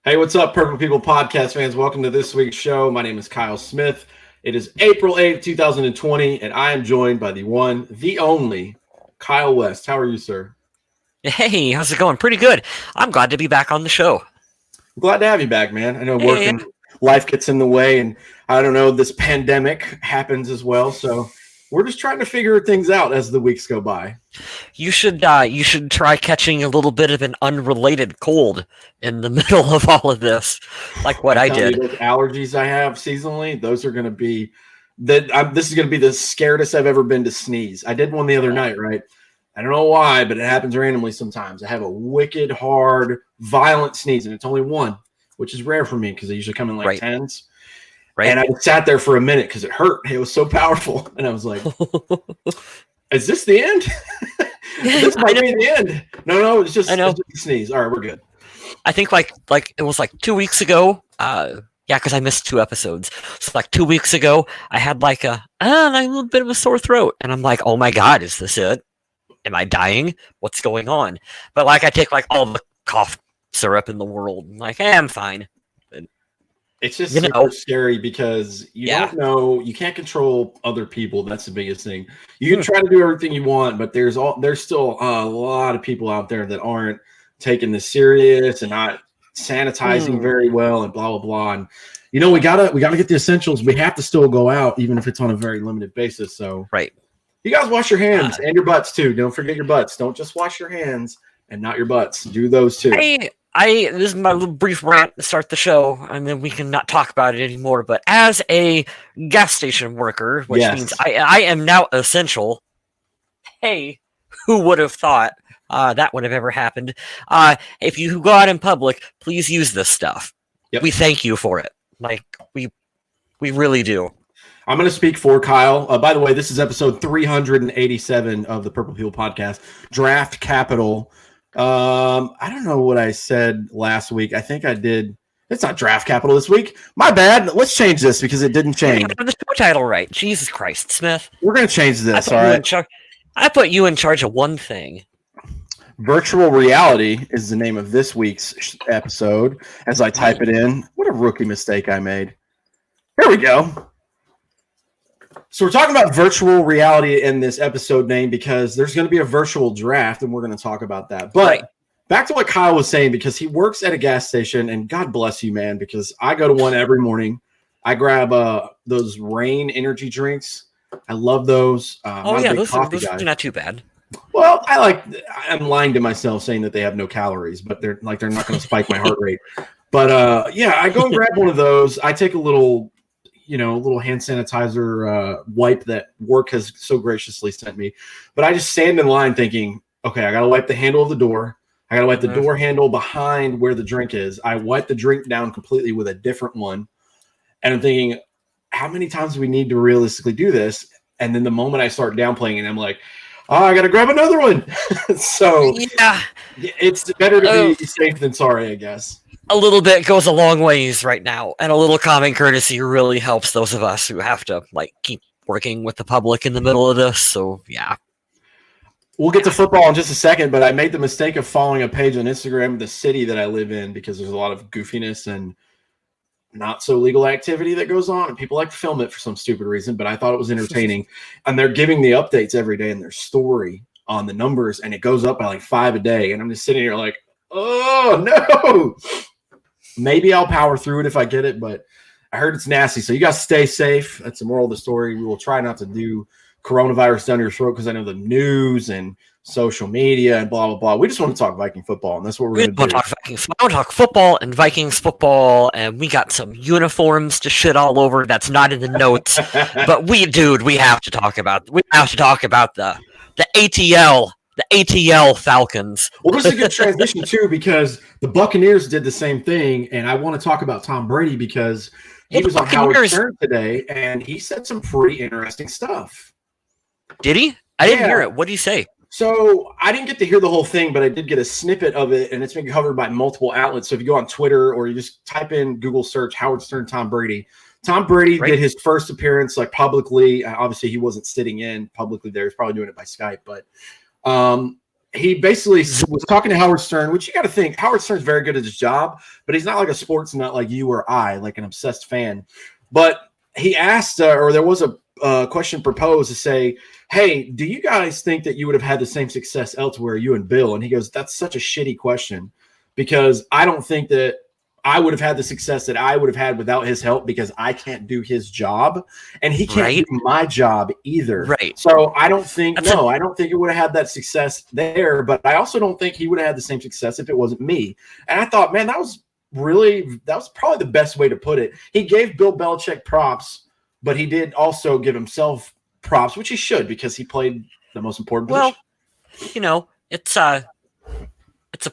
Hey, what's up, Purple People podcast fans? Welcome to this week's show. My name is Kyle Smith. It is April 8th, 2020, and I am joined by the one, the only, Kyle West. How are you, sir? Hey, how's it going? Pretty good. I'm glad to be back on the show. I'm glad to have you back, man. I know work and life gets in the way, and I don't know, this pandemic happens as well, so we're just trying to figure things out as the weeks go by. You should try catching a little bit of an unrelated cold in the middle of all of this, like what I did. Those allergies I have seasonally, those are going to be this is going to be the scaredest I've ever been to sneeze. I did one the other night, right? I don't know why, but it happens randomly sometimes. I have a wicked, hard, violent sneeze, and it's only one, which is rare for me because they usually come in like tens. Right. And I sat there for a minute because it hurt. It was so powerful. And I was like, is this the end? This might be the end. No, it's just a sneeze. All right, we're good. I think like it was like 2 weeks ago. Because I missed 2 episodes. So like 2 weeks ago, I had like a little bit of a sore throat. And I'm like, oh my God, is this it? Am I dying? What's going on? But like I take like all the cough syrup in the world. I'm like, I'm fine. It's just super scary because you don't know, you can't control other people. That's the biggest thing. You can try to do everything you want, but there's still a lot of people out there that aren't taking this serious and not sanitizing very well and blah, blah, blah. And we gotta get the essentials. We have to still go out, even if it's on a very limited basis. So you guys wash your hands and your butts too. Don't forget your butts. Don't just wash your hands and not your butts. Do those too. This is my little brief rant to start the show, and then we can not talk about it anymore. But as a gas station worker, which means I am now essential. Hey, who would have thought that would have ever happened? If you go out in public, please use this stuff. Yep. We thank you for it. Like we really do. I'm going to speak for Kyle. By the way, this is episode 387 of the Purple People podcast. Draft Capital. I don't know what I said last week. I think I did. It's not Draft Capital this week. My bad. Let's change this because it didn't change. I have the show title right. Jesus Christ, Smith. We're going to change this. All right. I put you in charge of one thing. Virtual reality is the name of this week's episode. As I type it in, what a rookie mistake I made. Here we go. So we're talking about virtual reality in this episode name because there's going to be a virtual draft, and we're going to talk about that. But back to what Kyle was saying, because he works at a gas station, and God bless you, man, because I go to one every morning. I grab those Rain energy drinks. I love those. Those are not too bad. Well, I'm lying to myself saying that they have no calories, but they're not going to spike my heart rate. But I go and grab one of those. I take a little hand sanitizer wipe that work has so graciously sent me. But I just stand in line thinking, okay, I got to wipe the handle of the door. I got to wipe the door handle behind where the drink is. I wipe the drink down completely with a different one. And I'm thinking, how many times do we need to realistically do this? And then the moment I start downplaying it, I'm like, oh, I got to grab another one. So it's better to be safe than sorry, I guess. A little bit goes a long ways right now, and a little common courtesy really helps those of us who have to keep working with the public in the middle of this. So we'll get to football in just a second, but I made the mistake of following a page on Instagram of the city that I live in because there's a lot of goofiness and not so legal activity that goes on, and people like to film it for some stupid reason, but I thought it was entertaining. And they're giving the updates every day in their story on the numbers, and it goes up by 5 a day. And I'm just sitting here like, oh no. Maybe I'll power through it if I get it, but I heard it's nasty. So you guys stay safe. That's the moral of the story. We will try not to do coronavirus down your throat because I know the news and social media and blah, blah, blah. We just want to talk Viking football, and that's what we're going to do. I want to talk football and Vikings football, and we got some uniforms to shit all over. That's not in the notes, but we have to talk about the ATL. The ATL Falcons. Well, this is a good transition, too, because the Buccaneers did the same thing, and I want to talk about Tom Brady because he was on Howard Stern today, and he said some pretty interesting stuff. Did he? I didn't hear it. What did he say? So I didn't get to hear the whole thing, but I did get a snippet of it, and it's been covered by multiple outlets. So if you go on Twitter or you just type in Google search Howard Stern Tom Brady did his first appearance publicly. Obviously, he wasn't sitting in publicly there. He's probably doing it by Skype, but he basically was talking to Howard Stern, which you got to think Howard Stern's very good at his job, but he's not like a sports nut like you or I, like an obsessed fan. But he asked, or there was a question proposed to say, hey, do you guys think that you would have had the same success elsewhere, you and Bill? And he goes, that's such a shitty question because I don't think that I would have had the success that I would have had without his help because I can't do his job and he can't do my job either. Right. So I don't think, I don't think it would have had that success there, but I also don't think he would have had the same success if it wasn't me. And I thought, man, that was probably the best way to put it. He gave Bill Belichick props, but he did also give himself props, which he should because he played the most important position. Well, you know, it's a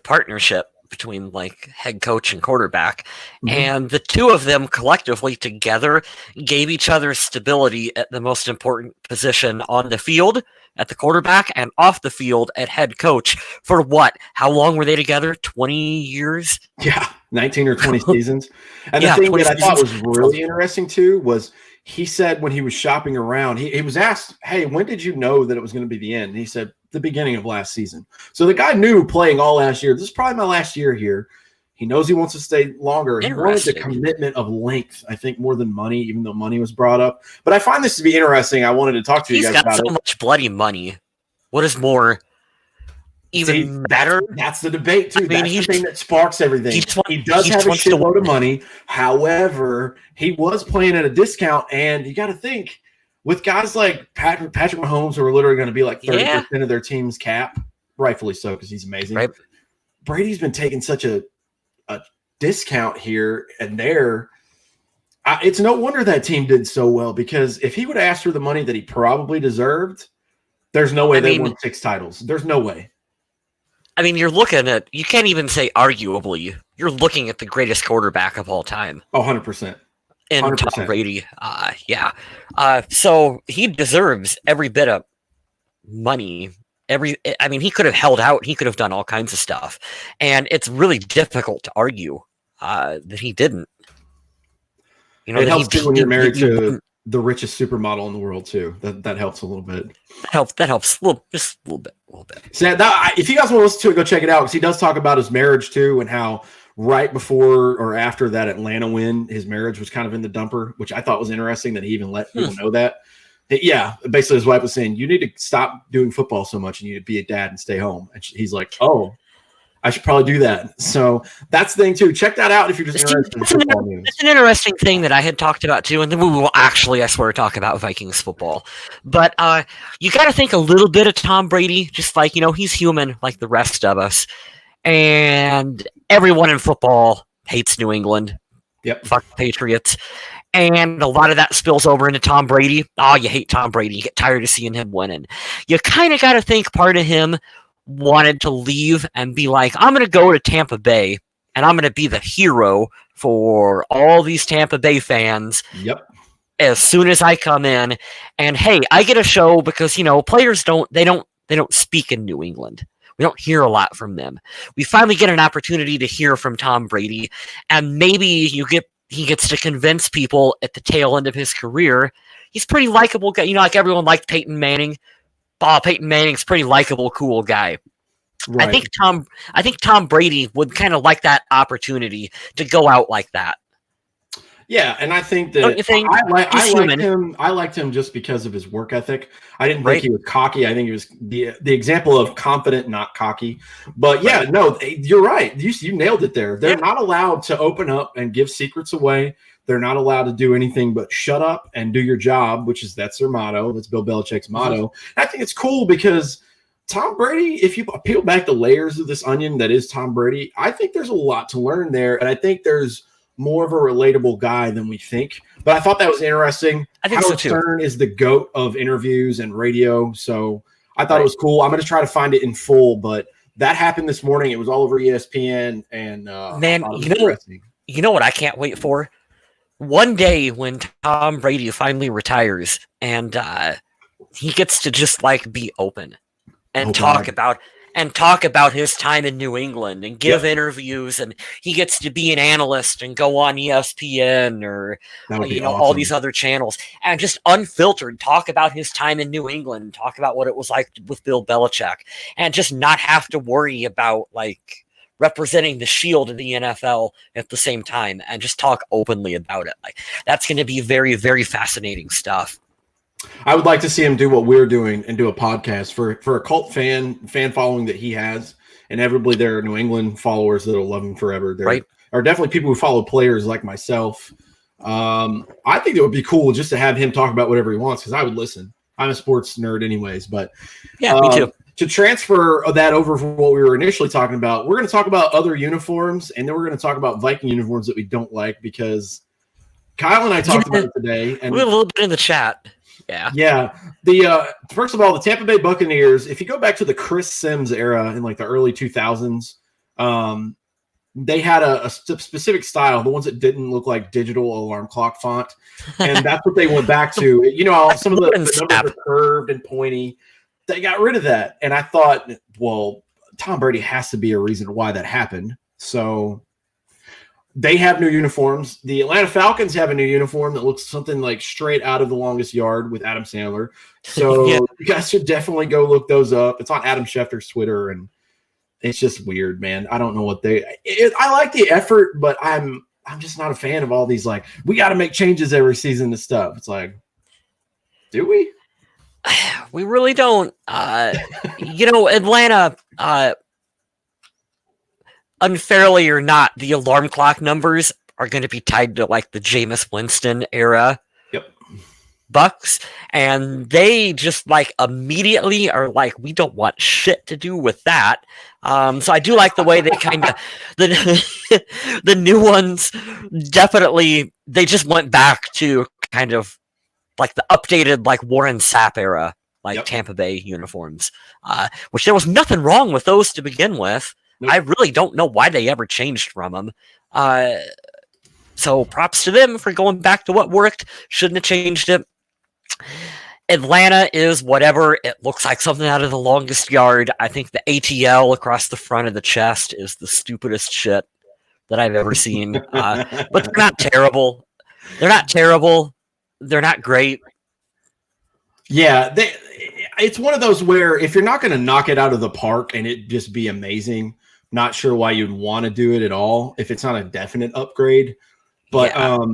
partnership between like head coach and quarterback, and the two of them collectively together gave each other stability at the most important position on the field at the quarterback and off the field at head coach for what? How long were they together? 20 years? Yeah, 19 or 20 seasons. And the thing that I thought was really interesting too was he said when he was shopping around, he was asked, hey, when did you know that it was going to be the end? And he said, the beginning of last season. So the guy knew playing all last year, this is probably my last year here. He knows he wants to stay longer. He wanted the commitment of length, I think, more than money, even though money was brought up. But I find this to be interesting. I wanted to talk to you guys about it. He's got so much bloody money. What is more even better? That's the debate, too. That's the thing that sparks everything. He does have a shitload of money. However, he was playing at a discount, and you got to think, with guys like Patrick Mahomes, who are literally going to be like 30% of their team's cap, rightfully so, because he's amazing. Right. Brady's been taking such a discount here and there. It's no wonder that team did so well, because if he would have asked for the money that he probably deserved, there's no way they won 6 titles. There's no way. I mean, you're looking at, you can't even say arguably, you're looking at the greatest quarterback of all time. Oh, 100%. And 100%. Tom Brady, so he deserves every bit of money. I mean, he could have held out. He could have done all kinds of stuff, and it's really difficult to argue that he didn't. You know, it helps too when you're married to the richest supermodel in the world too. That helps a little bit. That helps just a little bit. So if you guys want to listen to it, go check it out, because he does talk about his marriage too, and how right before or after that Atlanta win, his marriage was kind of in the dumper, which I thought was interesting that he even let people know that. Yeah, basically his wife was saying, you need to stop doing football so much and you need to be a dad and stay home. And he's like, oh, I should probably do that. So that's the thing too. Check that out if you're just interested in football news. It's an interesting thing that I had talked about too, and then we will actually, I swear, talk about Vikings football. But you got to think a little bit of Tom Brady, just like, you know, he's human like the rest of us. And everyone in football hates New England. Yep. Fuck Patriots. And a lot of that spills over into Tom Brady. Oh, you hate Tom Brady. You get tired of seeing him winning. You kind of got to think part of him wanted to leave and be like, I'm going to go to Tampa Bay, and I'm going to be the hero for all these Tampa Bay fans. Yep. As soon as I come in, and hey, I get a show, because, you know, players don't speak in New England. We don't hear a lot from them. We finally get an opportunity to hear from Tom Brady, and maybe he gets to convince people at the tail end of his career he's a pretty likable guy. You know, like everyone liked Peyton Manning. Peyton Manning's pretty likable, cool guy. Right. I think Tom Brady would kind of like that opportunity to go out like that. Yeah, and I think that I liked him just because of his work ethic. I didn't think he was cocky. I think he was the example of confident, not cocky. But yeah, no, you're right. You nailed it there. They're not allowed to open up and give secrets away. They're not allowed to do anything but shut up and do your job, that's their motto. That's Bill Belichick's motto. I think it's cool because Tom Brady, if you peel back the layers of this onion that is Tom Brady, I think there's a lot to learn there. And I think there's more of a relatable guy than we think. But I thought that was interesting. I think Howard Stern is the GOAT of interviews and radio. So I thought it was cool. I'm going to try to find it in full, but that happened this morning. It was all over ESPN. And man, you know what I can't wait for? One day when Tom Brady finally retires and he gets to just like be open and talk about and talk about his time in New England and give interviews, and he gets to be an analyst and go on ESPN or all these other channels and just unfiltered talk about his time in New England, talk about what it was like with Bill Belichick, and just not have to worry about like representing the Shield in the NFL at the same time, and just talk openly about it. Like, that's going to be very, very fascinating stuff. I would like to see him do what we're doing and do a podcast for a cult fan following that he has. Inevitably, there are New England followers that'll love him forever. There are definitely people who follow players like myself. I think it would be cool just to have him talk about whatever he wants, because I would listen. I'm a sports nerd anyways, but yeah, me too. To transfer that over from what we were initially talking about, we're going to talk about other uniforms, and then we're going to talk about Viking uniforms that we don't like, because Kyle and I talked about it today. And we have a little bit in the chat. Yeah. The first of all, the Tampa Bay Buccaneers, if you go back to the Chris Sims era in like the early 2000s, they had a specific style, the ones that didn't look like digital alarm clock font. And that's what they went back to. You know, some of the numbers are curved and pointy. They got rid of that. And I thought, well, Tom Brady has to be a reason why that happened. So they have new uniforms. The Atlanta Falcons have a new uniform that looks something like straight out of The Longest Yard with Adam Sandler. So you guys should definitely go look those up. It's on Adam Schefter's Twitter, and it's just weird, man. I don't know what I like the effort, but I'm just not a fan of all these, like, we got to make changes every season to stuff. It's like, do we? We really don't. Atlanta, unfairly or not, the alarm clock numbers are going to be tied to like the Jameis Winston era Bucks, and they just like immediately are like, we don't want shit to do with that. So I do like the way they kind of the new ones definitely, they just went back to kind of like the updated like Warren Sapp era, like Tampa Bay uniforms, which there was nothing wrong with those to begin with. Nope. I really don't know why they ever changed from them. So props to them for going back to what worked. Shouldn't have changed it. Atlanta is whatever. It looks like something out of The Longest Yard. I think the ATL across the front of the chest is the stupidest shit that I've ever seen. But they're not terrible. They're not great. Yeah, it's one of those where if you're not going to knock it out of the park and it just be amazing, not sure why you'd want to do it at all if it's not a definite upgrade. But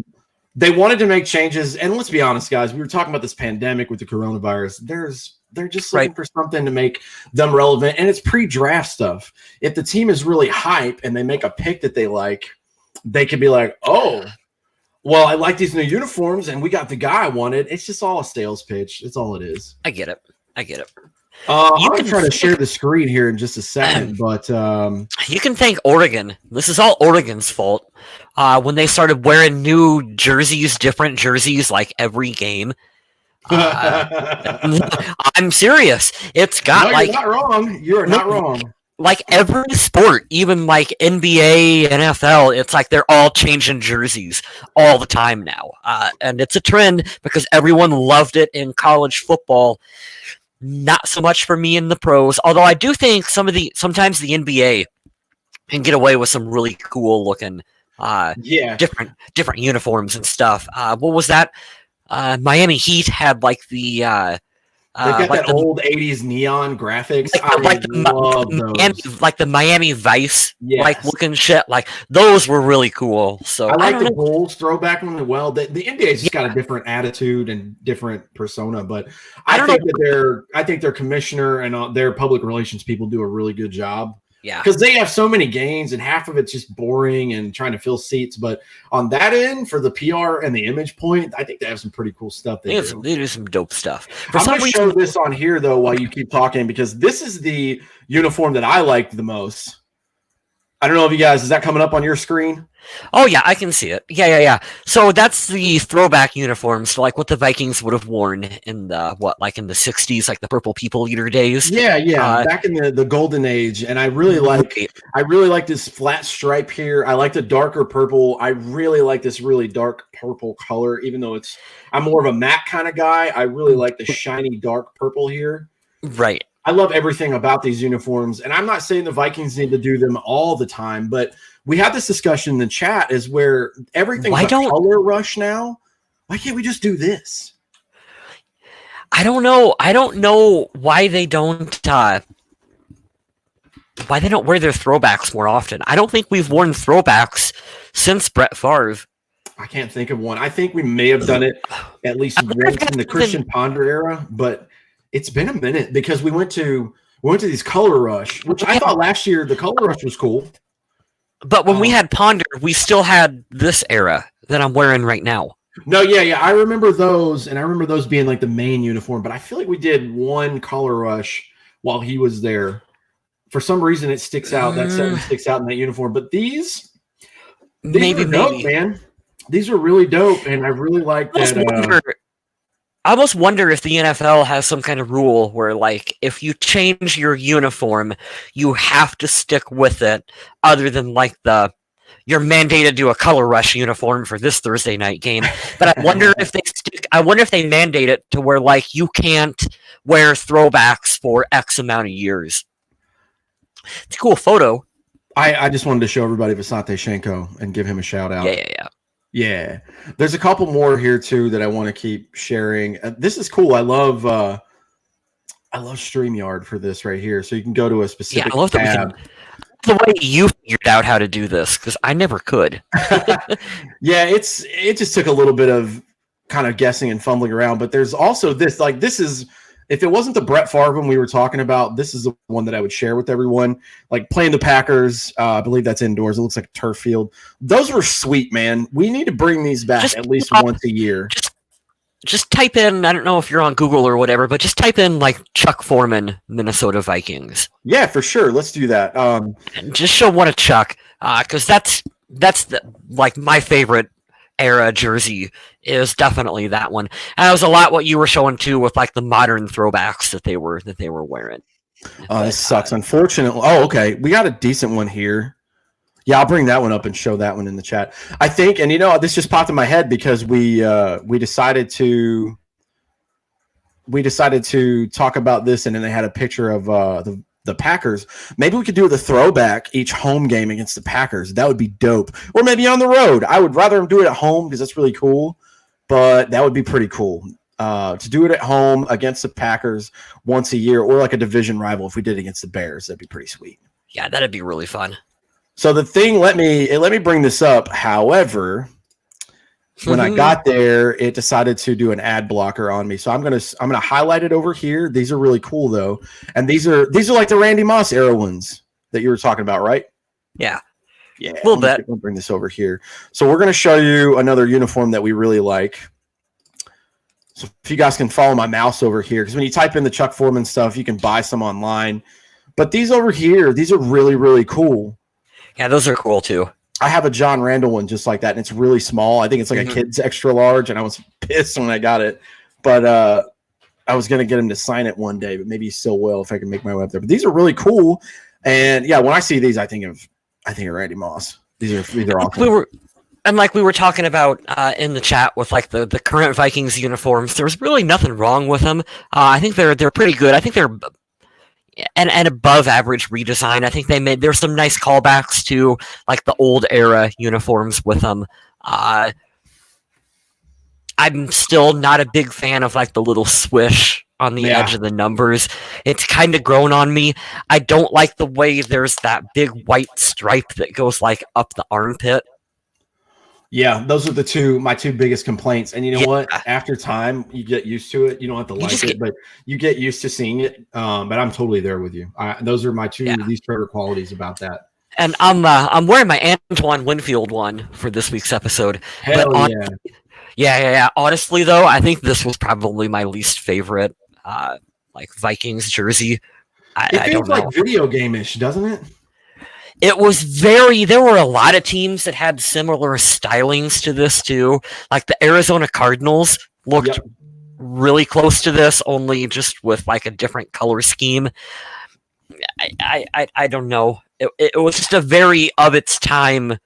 they wanted to make changes. And let's be honest, guys, we were talking about this pandemic with the coronavirus. They're just looking for something to make them relevant. And it's pre-draft stuff. If the team is really hype and they make a pick that they like, they could be like, oh, well, I like these new uniforms and we got the guy I wanted. It's just all a sales pitch. It's all it is. I get it. I'm going to try to share the screen here in just a second, but you can thank Oregon. This is all Oregon's fault. When they started wearing new jerseys, different jerseys, like every game. I'm serious. It's got you're not wrong. You're not wrong. Like every sport, even like NBA, NFL, it's like they're all changing jerseys all the time now. And it's a trend because everyone loved it in college football. Not so much for me in the pros, although I do think sometimes the NBA can get away with some really cool looking different uniforms and stuff. What was that? Miami Heat had like the they've got like that old 80s neon graphics. Like the Miami Vice like looking shit. Like those were really cool. So I like the Bulls throwback one as well. The NBA's just got a different attitude and different persona, but I think their commissioner and their public relations people do a really good job. Yeah, because they have so many games and half of it's just boring and trying to fill seats. But on that end, for the PR and the image point, I think they have some pretty cool stuff. They do some dope stuff. I'm going to show this on here, though, while you keep talking, because this is the uniform that I liked the most. I don't know if you guys, is that coming up on your screen? Oh, yeah, I can see it. Yeah. So that's the throwback uniforms, like what the Vikings would have worn in the, in the 60s, like the Purple People Eater days. Yeah. Back in the golden age. And I really like this flat stripe here. I like the darker purple. I really like this really dark purple color, even though I'm more of a matte kind of guy. I really like the shiny dark purple here. Right. I love everything about these uniforms, and I'm not saying the Vikings need to do them all the time, but we had this discussion in the chat is where everything's a color rush now. Why can't we just do this? I don't know. I don't know why they don't wear their throwbacks more often. I don't think we've worn throwbacks since Brett Favre. I can't think of one. I think we may have done it at least once in the Christian Ponder era, but it's been a minute because we went to these color rush, which I thought last year the color rush was cool. But when we had Ponder, we still had this era that I'm wearing right now. No, yeah. I remember those, and I remember those being like the main uniform, but I feel like we did one color rush while he was there. For some reason, it sticks out. That setting sticks out in that uniform. But these maybe, dope, man. These are really dope, and I really like that. I almost wonder if the NFL has some kind of rule where, like, if you change your uniform, you have to stick with it, other than like you're mandated to do a color rush uniform for this Thursday night game. But I wonder if they mandate it to where, like, you can't wear throwbacks for X amount of years. It's a cool photo. I just wanted to show everybody Visante Shenko and give him a shout out. Yeah. There's a couple more here too that I want to keep sharing. This is cool. I love StreamYard for this right here. So you can go to a specific tab. The way you figured out how to do this, because I never could. Yeah, it just took a little bit of kind of guessing and fumbling around. But there's also this, like, this is, if it wasn't the Brett Favre one we were talking about, this is the one that I would share with everyone. Like playing the Packers, I believe that's indoors. It looks like a turf field. Those were sweet, man. We need to bring these back at least once a year. Just type in, I don't know if you're on Google or whatever, but just type in like Chuck Foreman, Minnesota Vikings. Yeah, for sure. Let's do that. And just show one of Chuck, because that's like my favorite era jersey is definitely that one. And it was a lot what you were showing too with like the modern throwbacks that they were wearing. Oh, this sucks. Unfortunately. Oh, okay. We got a decent one here. Yeah, I'll bring that one up and show that one in the chat. I think, and this just popped in my head because we decided to talk about this, and then they had a picture of the Packers. Maybe we could do the throwback each home game against the Packers. That would be dope. Or maybe on the road. I would rather do it at home because that's really cool, but that would be pretty cool. To do it at home against the Packers once a year, or like a division rival if we did it against the Bears, that'd be pretty sweet. Yeah, that'd be really fun. So the thing, let me bring this up. However, when I got there, it decided to do an ad blocker on me. So I'm gonna highlight it over here. These are really cool though, and these are like the Randy Moss era ones that you were talking about, right? Yeah, a little bit. We'll bring this over here. So we're gonna show you another uniform that we really like. So if you guys can follow my mouse over here, because when you type in the Chuck Foreman stuff, you can buy some online. But these over here, these are really, really cool. Yeah, those are cool too. I have a John Randall one just like that, and it's really small. I think it's like a kid's extra large, and I was pissed when I got it. But I was going to get him to sign it one day, but maybe he still will if I can make my way up there. But these are really cool. And, yeah, when I see these, I think of Randy Moss. These are awesome. We were talking about in the chat with like the current Vikings uniforms, there's really nothing wrong with them. I think they're pretty good. I think they're an above average redesign. I think there's some nice callbacks to like the old era uniforms with them. I'm still not a big fan of like the little swish on the edge of the numbers. It's kind of grown on me. I don't like the way there's that big white stripe that goes like up the armpit. Yeah, those are my two biggest complaints. And you know what? After time, you get used to it. You don't have to like it, but you get used to seeing it. But I'm totally there with you. Those are my two least favorite qualities about that. And I'm wearing my Antoine Winfield one for this week's episode. Yeah. Honestly, though, I think this was probably my least favorite like Vikings jersey. It feels like video game-ish, doesn't it? It was there were a lot of teams that had similar stylings to this too. Like the Arizona Cardinals looked really close to this, only just with like a different color scheme. I don't know. It was just a very of its time.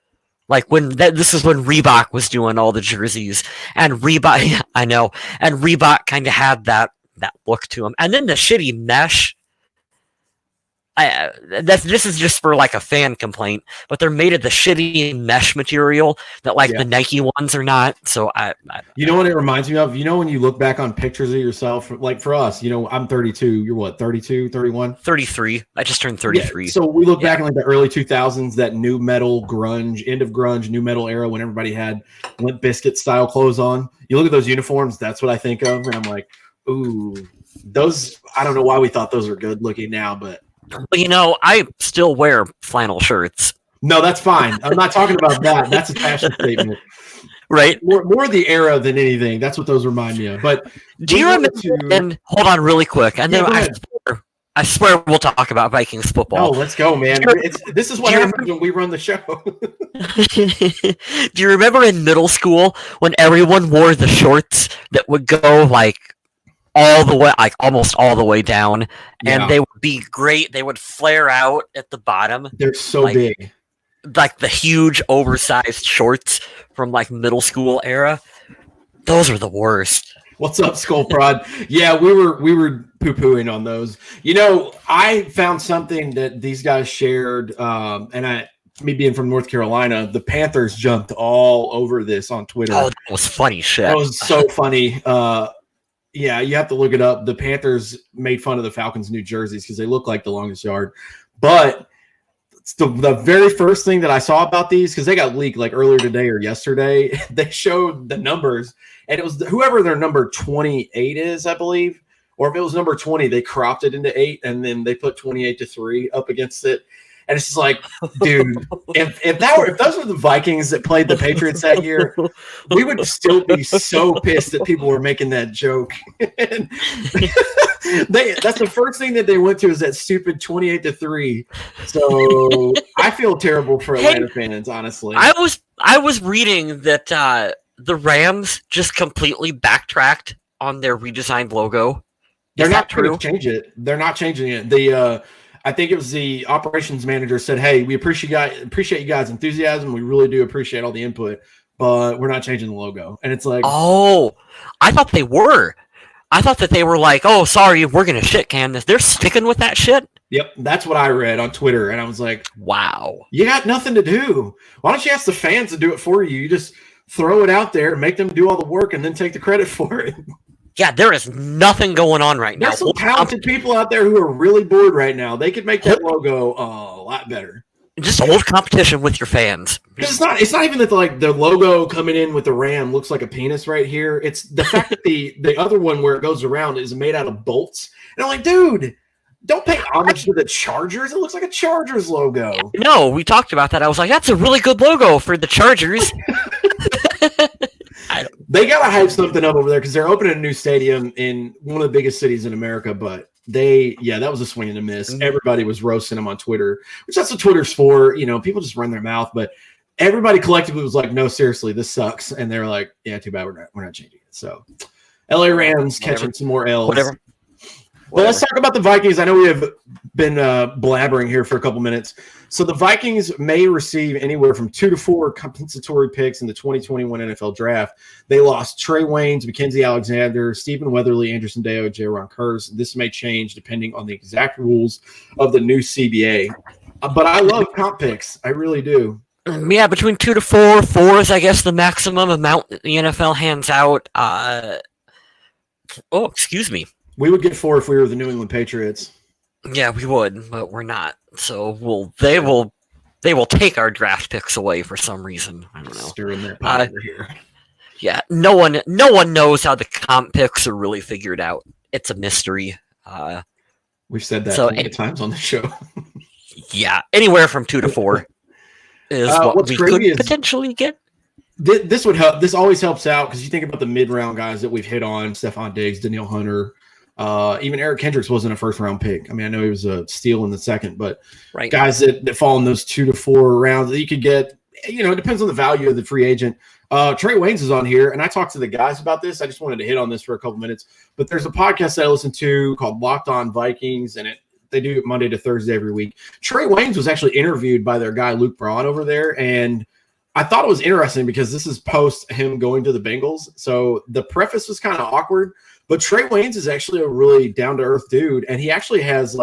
Like this is when Reebok was doing all the jerseys, and Reebok, I know, and Reebok kind of had that look to them. And then the shitty mesh This is just for like a fan complaint, but they're made of the shitty mesh material that like the Nike ones are not. So you know what it reminds me of? You know, when you look back on pictures of yourself, like for us, you know, I'm 32. You're what, 32, 31? 33. I just turned 33. Yeah, so we look back in like the early 2000s, that new metal grunge, end of grunge, new metal era when everybody had Limp Bizkit style clothes on. You look at those uniforms, that's what I think of. And I'm like, ooh, those, I don't know why we thought those were good looking now, but. You know, I still wear flannel shirts. No, that's fine. I'm not talking about that. That's a fashion statement. Right. More the era than anything. That's what those remind me of. But do you remember? And hold on, really quick. And then I swear we'll talk about Vikings football. Oh, let's go, man. This is what happens when we run the show. Do you remember in middle school when everyone wore the shorts that would go like all the way, like almost all the way down, and they would be great. They would flare out at the bottom. They're so big, like the huge oversized shorts from like middle school era. Those are the worst. What's up, Skull Prod? Yeah, we were poo-pooing on those. You know, I found something that these guys shared, and me being from North Carolina, the Panthers jumped all over this on Twitter. Oh, that was funny shit. That was so funny. Yeah, you have to look it up. The Panthers made fun of the Falcons' new jerseys because they look like the longest yard. But the very first thing that I saw about these, because they got leaked like earlier today or yesterday, they showed the numbers. And it was whoever their number 28 is, I believe. Or if it was number 20, they cropped it into 8, and then they put 28-3 up against it. And it's just like, dude, if those were the Vikings that played the Patriots that year, we would still be so pissed that people were making that joke. That's the first thing that they went to is that stupid 28-3. So I feel terrible for Atlanta fans, honestly. I was reading that the Rams just completely backtracked on their redesigned logo. They're not going to change it. They're not changing it. I think it was the operations manager said, "Hey, we appreciate you guys' enthusiasm. We really do appreciate all the input, but we're not changing the logo." And it's like, oh, I thought they were. I thought that they were like, "Oh, sorry, we're gonna shit can this." They're sticking with that shit. Yep, that's what I read on Twitter, and I was like, "Wow, you got nothing to do. Why don't you ask the fans to do it for you? You just throw it out there, make them do all the work, and then take the credit for it." Yeah, there is nothing going on right now. There's some talented people out there who are really bored right now. They could make that logo a lot better. Just hold competition with your fans. It's not even that the logo coming in with the ram looks like a penis right here. It's the fact that the other one where it goes around is made out of bolts. And I'm like, dude, don't pay homage to the Chargers. It looks like a Chargers logo. Yeah, no, we talked about that. I was like, that's a really good logo for the Chargers. They gotta hype something up over there because they're opening a new stadium in one of the biggest cities in America. But that was a swing and a miss. Mm-hmm. Everybody was roasting them on Twitter, which that's what Twitter's for. You know, people just run their mouth, but everybody collectively was like, "No, seriously, this sucks." And they're like, "Yeah, too bad we're not changing it." So, LA Rams catching some more L's. Whatever. Well, let's talk about the Vikings. I know we have been blabbering here for a couple minutes. So the Vikings may receive anywhere from 2 to 4 compensatory picks in the 2021 NFL Draft. They lost Trey Waynes, Mackenzie Alexander, Stephen Weatherly, Anderson Deo, Jaron Kearse. This may change depending on the exact rules of the new CBA. But I love comp picks. I really do. Yeah, between 2 to 4. 4 is, I guess, the maximum amount that the NFL hands out. Excuse me. We would get 4 if we were the New England Patriots. Yeah, we would, but we're not. So they will take our draft picks away for some reason. I don't know. Stirring that pot over here. Yeah, no one knows how the comp picks are really figured out. It's a mystery. We've said that many times on the show. Yeah, anywhere from 2 to 4 is what we could potentially get. This would help. This always helps out because you think about the mid-round guys that we've hit on: Stephon Diggs, Danielle Hunter. Even Eric Kendricks wasn't a first-round pick. I mean, I know he was a steal in the second, but guys that fall in those 2 to 4 rounds that you could get, it depends on the value of the free agent. Trey Waynes is on here, and I talked to the guys about this. I just wanted to hit on this for a couple minutes, but there's a podcast that I listen to called Locked On Vikings, and they do it Monday to Thursday every week. Trey Waynes was actually interviewed by their guy Luke Braun over there, and I thought it was interesting because this is post him going to the Bengals, so the preface was kind of awkward. But Trey Waynes is actually a really down-to-earth dude, and he actually has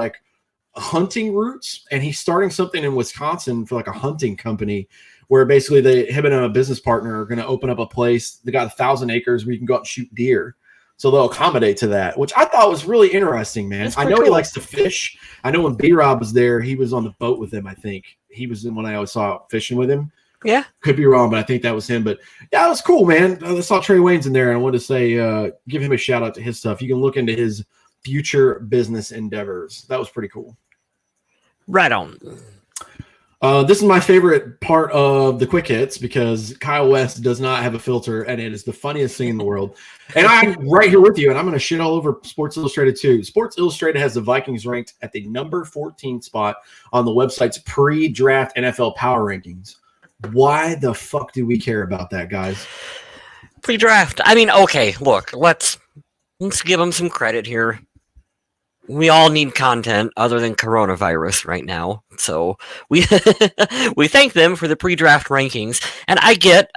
hunting roots, and he's starting something in Wisconsin for like a hunting company where basically him and a business partner are going to open up a place. They got 1,000 acres where you can go out and shoot deer. So they'll accommodate to that, which I thought was really interesting, man. I know cool. He likes to fish. I know when B-Rob was there, he was on the boat with him, I think. He was the one I always saw fishing with him. Yeah. Could be wrong, but I think that was him. But yeah, it was cool, man. I saw Trey Wayne's in there, and I wanted to say, give him a shout out to his stuff. You can look into his future business endeavors. That was pretty cool. Right on. This is my favorite part of the quick hits because Kyle West does not have a filter, and it is the funniest thing in the world. And I'm right here with you, and I'm going to shit all over Sports Illustrated too. Sports Illustrated has the Vikings ranked at the number 14 spot on the website's pre-draft NFL power rankings. Why the fuck do we care about that, guys? Pre-draft. I mean, okay, look, let's give them some credit here. We all need content other than coronavirus right now. So we we thank them for the pre-draft rankings. And I get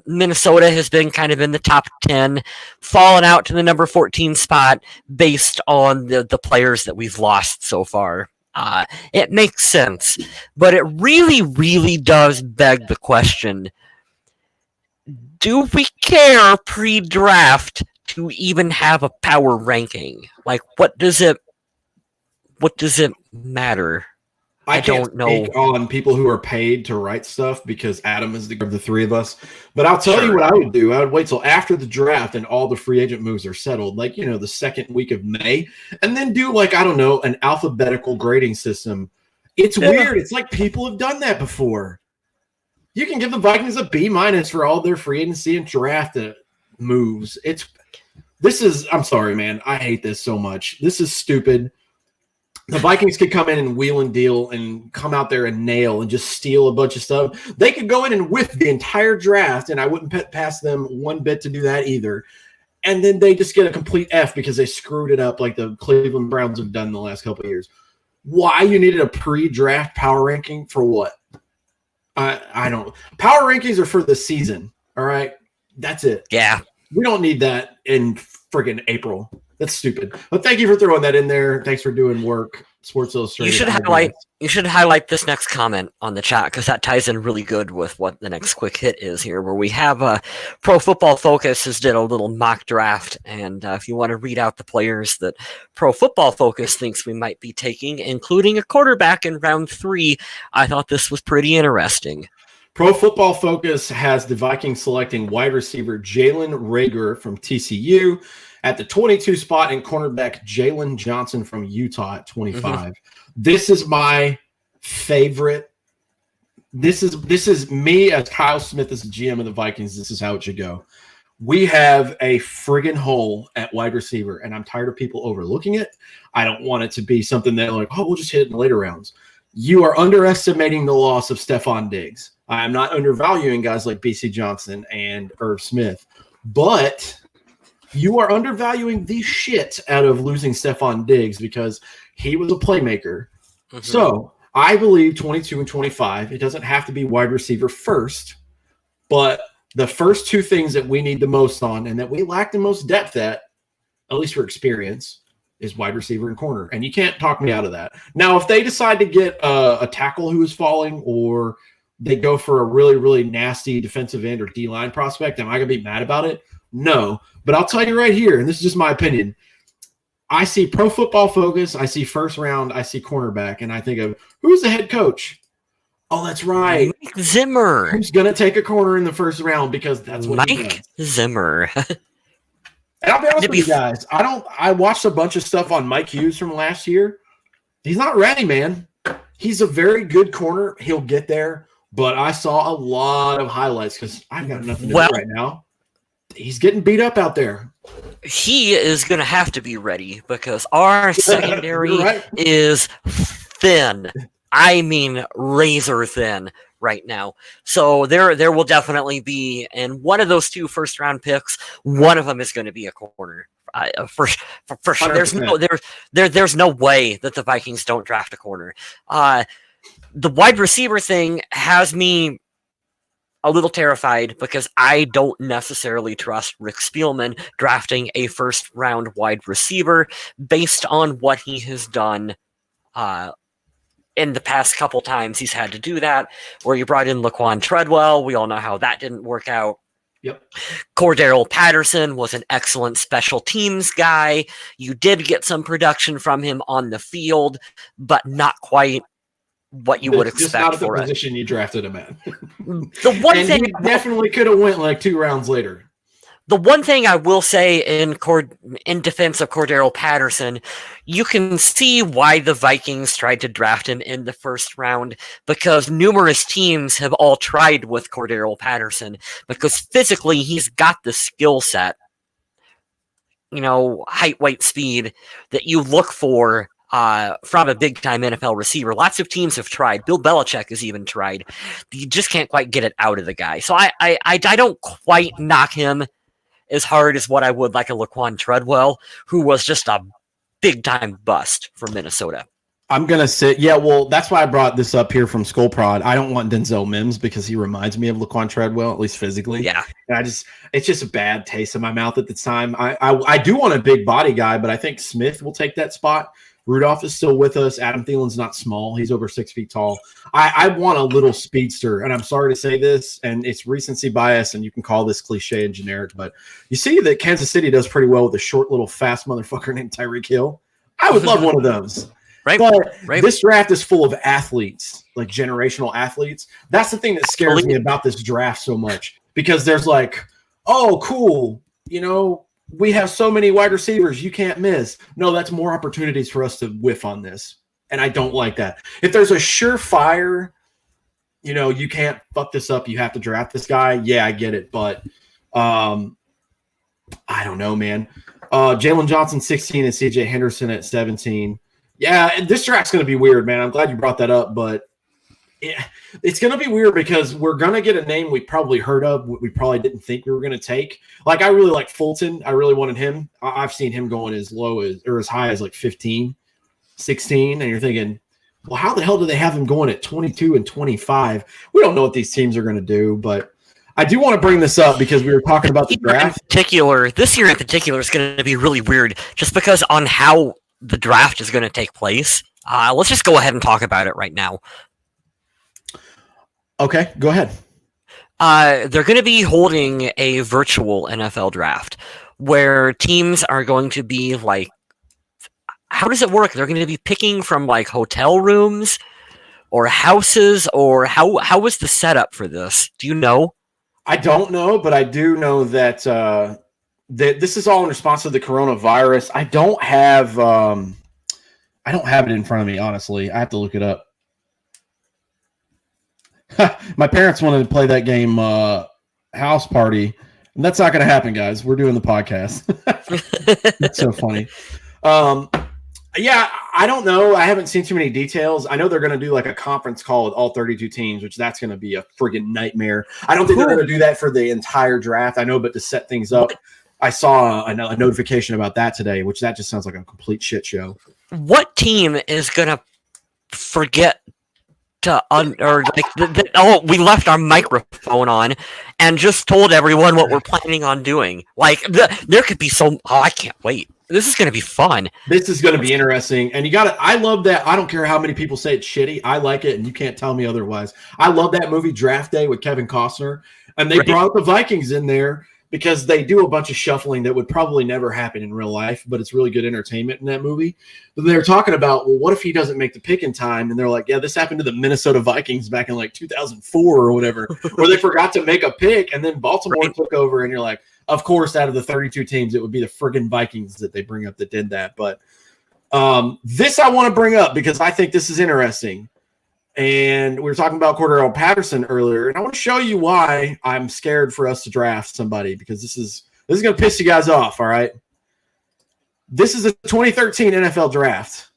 Minnesota has been kind of in the top 10, fallen out to the number 14 spot based on the players that we've lost so far. It makes sense. But it really, really does beg the question, do we care pre-draft to even have a power ranking? Like, what does it matter? I don't know on people who are paid to write stuff because Adam is the three of us. But I'll tell you what I would do. I would wait till after the draft and all the free agent moves are settled, like, you know, the second week of May, and then do like, I don't know, an alphabetical grading system. It's weird. It's like people have done that before. You can give the Vikings a B- for all their free agency and draft moves. I'm sorry, man. I hate this so much. This is stupid. The Vikings could come in and wheel and deal and come out there and nail and just steal a bunch of stuff. They could go in and whiff the entire draft, and I wouldn't pass them one bit to do that either. And then they just get a complete F because they screwed it up like the Cleveland Browns have done the last couple of years. Why you needed a pre-draft power ranking for what? I don't. Power rankings are for the season, all right? That's it. Yeah. We don't need that in friggin' April. That's stupid. But thank you for throwing that in there. Thanks for doing work, Sports Illustrated. You should highlight this next comment on the chat because that ties in really good with what the next quick hit is here, where we have Pro Football Focus has did a little mock draft, and if you want to read out the players that Pro Football Focus thinks we might be taking, including a quarterback in round 3, I thought this was pretty interesting. Pro Football Focus has the Vikings selecting wide receiver Jalen Reagor from TCU at the 22 spot and cornerback Jalen Johnson from Utah at 25. Mm-hmm. This is my favorite. This is me as Kyle Smith as the GM of the Vikings. This is how it should go. We have a friggin' hole at wide receiver, and I'm tired of people overlooking it. I don't want it to be something that like, oh, we'll just hit it in the later rounds. You are underestimating the loss of Stephon Diggs. I'm not undervaluing guys like BC Johnson and Irv Smith, but you are undervaluing the shit out of losing Stephon Diggs because he was a playmaker. Mm-hmm. So I believe 22 and 25, it doesn't have to be wide receiver first, but the first two things that we need the most on and that we lack the most depth at least for experience, is wide receiver and corner. And you can't talk me out of that. Now, if they decide to get a tackle who is falling or they go for a really, really nasty defensive end or D-line prospect, am I going to be mad about it? No. But I'll tell you right here, and this is just my opinion, I see Pro Football Focus, I see first round, I see cornerback, and I think of, who's the head coach? Oh, that's right. Mike Zimmer. Who's going to take a corner in the first round because that's what Mike Zimmer. And I'll be honest with you guys, I watched a bunch of stuff on Mike Hughes from last year. He's not ready, man. He's a very good corner. He'll get there. But I saw a lot of highlights because I've got nothing to do right now. He's getting beat up out there. He is going to have to be ready because our secondary is thin. I mean, razor thin right now. So there will definitely be, and one of those 2 first-round picks, one of them is going to be a corner. For sure. There's no way that the Vikings don't draft a corner. The wide receiver thing has me a little terrified because I don't necessarily trust Rick Spielman drafting a first-round wide receiver based on what he has done In the past couple times he's had to do that, where you brought in Laquan Treadwell. We all know how that didn't work out. Yep. Cordero Patterson was an excellent special teams guy. You did get some production from him on the field, but not quite what you would expect just not for the position you drafted him at. The one and thing he definitely could have went like 2 rounds later. The one thing I will say in defense of Cordero Patterson, you can see why the Vikings tried to draft him in the first round, because numerous teams have all tried with Cordero Patterson, because physically he's got the skill set, height, weight, speed that you look for from a big-time NFL receiver. Lots of teams have tried. Bill Belichick has even tried. You just can't quite get it out of the guy. So I don't quite knock him as hard as what I would like a Laquan Treadwell, who was just a big-time bust for Minnesota. I'm going to say, that's why I brought this up here from Skull Prod. I don't want Denzel Mims because he reminds me of Laquan Treadwell, at least physically. Yeah. And it's just a bad taste in my mouth at the time. I do want a big body guy, but I think Smith will take that spot. Rudolph is still with us. Adam Thielen's not small. He's over 6 feet tall. I want a little speedster, and I'm sorry to say this, and it's recency bias, and you can call this cliche and generic, but you see that Kansas City does pretty well with a short little fast motherfucker named Tyreek Hill. I would love one of those. Right. But this draft is full of athletes, like generational athletes. That's the thing that scares me about this draft so much, because there's like, oh, cool, we have so many wide receivers, you can't miss. No, that's more opportunities for us to whiff on this. And I don't like that. If there's a surefire, you can't fuck this up, you have to draft this guy. Yeah, I get it. But I don't know, man. Jalen Johnson, 16, and CJ Henderson at 17. Yeah, this draft's going to be weird, man. I'm glad you brought that up, but it's going to be weird because we're going to get a name we probably heard of, we probably didn't think we were going to take. Like, I really like Fulton. I really wanted him. I've seen him going as low as, or as high as like 15, 16. And you're thinking, well, how the hell do they have him going at 22 and 25? We don't know what these teams are going to do, but I do want to bring this up because we were talking about the draft. This year in particular is going to be really weird just because on how the draft is going to take place. Let's just go ahead and talk about it right now. Okay, go ahead. They're going to be holding a virtual NFL draft where teams are going to be like, how does it work? They're going to be picking from like hotel rooms or houses, or how is the setup for this? Do you know? I don't know, but I do know that that this is all in response to the coronavirus. I don't have it in front of me, honestly. I have to look it up. My parents wanted to play that game, House Party, and that's not going to happen, guys. We're doing the podcast. That's so funny. Yeah, I don't know. I haven't seen too many details. I know they're going to do like a conference call with all 32 teams, which that's going to be a friggin' nightmare. I don't think they're going to do that for the entire draft. I know, but to set things up, I saw a notification about that today, which that just sounds like a complete shit show. What team is going to forget to we left our microphone on and just told everyone what we're planning on doing? Like, there could be I can't wait. This is going to be fun. This is going to be interesting. And I love that. I don't care how many people say it's shitty. I like it, and you can't tell me otherwise. I love that movie Draft Day with Kevin Costner. And they brought the Vikings in there because they do a bunch of shuffling that would probably never happen in real life, but it's really good entertainment in that movie. But they're talking about, well, what if he doesn't make the pick in time? And they're like, yeah, this happened to the Minnesota Vikings back in like 2004 or whatever, where they forgot to make a pick, and then Baltimore took over, and you're like, of course, out of the 32 teams, it would be the friggin' Vikings that they bring up that did that. But this I want to bring up because I think this is interesting. And we were talking about Cordero Patterson earlier, and I want to show you why I'm scared for us to draft somebody, because this is going to piss you guys off, all right? This is the 2013 NFL draft.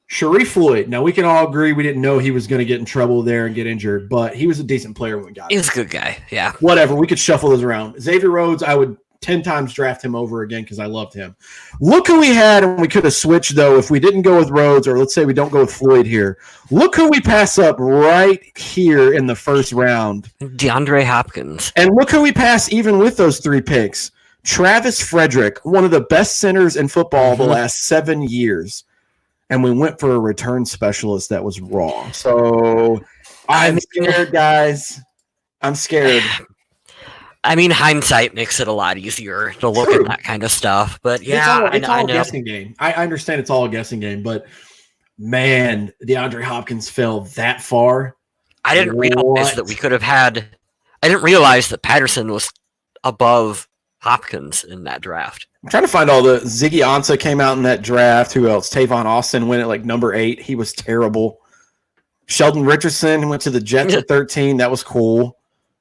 Sharif Floyd. Now, we can all agree we didn't know he was going to get in trouble there and get injured, but he was a decent player when we got him. He was a good guy, yeah. Whatever, we could shuffle those around. Xavier Rhodes, I would 10 times draft him over again because I loved him. Look who we had, and we could have switched, though, if we didn't go with Rhodes, or let's say we don't go with Floyd here. Look who we pass up right here in the first round. DeAndre Hopkins. And look who we pass even with those 3 picks. Travis Frederick, one of the best centers in football the last 7 years. and we went for a return specialist that was wrong. So I'm scared, guys. I'm scared. I mean, hindsight makes it a lot easier to look at that kind of stuff. But yeah, it's all I a know. guessing game. I understand it's all a guessing game, but man, DeAndre Hopkins fell that far. I didn't realize that we could have had. I didn't realize that Patterson was above Hopkins in that draft. I'm trying to find all the Ziggy Ansah came out in that draft. Who else? Tavon Austin went at like number 8. He was terrible. Sheldon Richardson went to the Jets at 13. That was cool.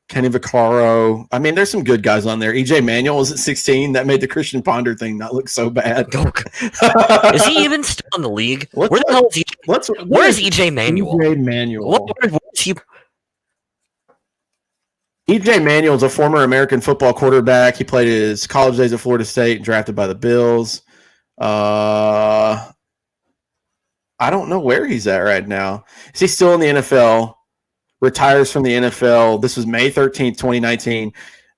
Kenny Vaccaro. I mean, there's some good guys on there. EJ Manuel was at 16. That made the Christian Ponder thing not look so bad. Is he even still in the league? Where the hell is EJ? Where is EJ Manuel? EJ Manuel. What is he? EJ Manuel is a former American football quarterback. He played his college days at Florida State, drafted by the Bills. I don't know where he's at right now. Is he still in the NFL? Retires from the NFL. This was May 13th, 2019.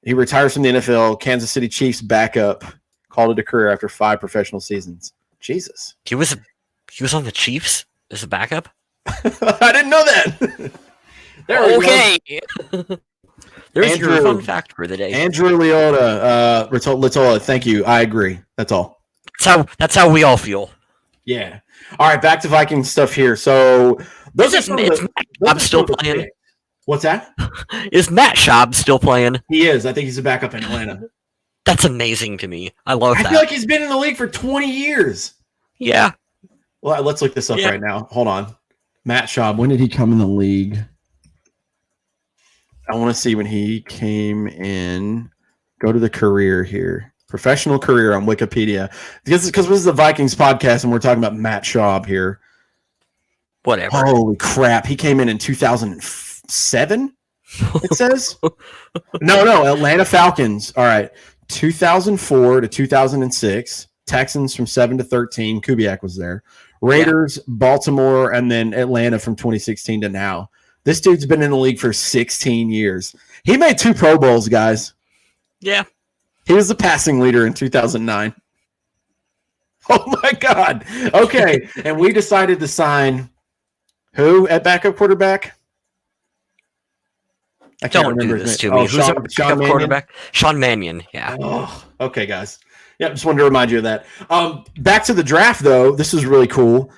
He retires from the NFL. Kansas City Chiefs backup. Called it a career after 5 professional seasons. Jesus. He was on the Chiefs as a backup? I didn't know that. Okay. There's your fun fact for the day. Andrew Litola, thank you. I agree. That's all. That's how we all feel. Yeah. All right, back to Viking stuff here. So is Matt Schaub still playing? What's that? Is Matt Schaub still playing? He is. I think he's a backup in Atlanta. That's amazing to me. I love that. I feel like he's been in the league for 20 years. Yeah. Well, let's look this up right now. Hold on. Matt Schaub, when did he come in the league? I want to see when he came in. Go to the career here. Professional career on Wikipedia. Because this is the Vikings podcast and we're talking about Matt Schaub here. Whatever. Holy crap. He came in 2007, it says? No. Atlanta Falcons. All right. 2004 to 2006. Texans from 7 to 13. Kubiak was there. Raiders, Baltimore, and then Atlanta from 2016 to now. This dude's been in the league for 16 years. He made 2 Pro Bowls, guys. Yeah. He was the passing leader in 2009. Oh, my God. Okay. And we decided to sign who at backup quarterback? I can't remember this to me. Who's our backup quarterback? Sean Mannion. Yeah. Oh, okay, guys. Yeah, just wanted to remind you of that. Back to the draft, though. This is really cool.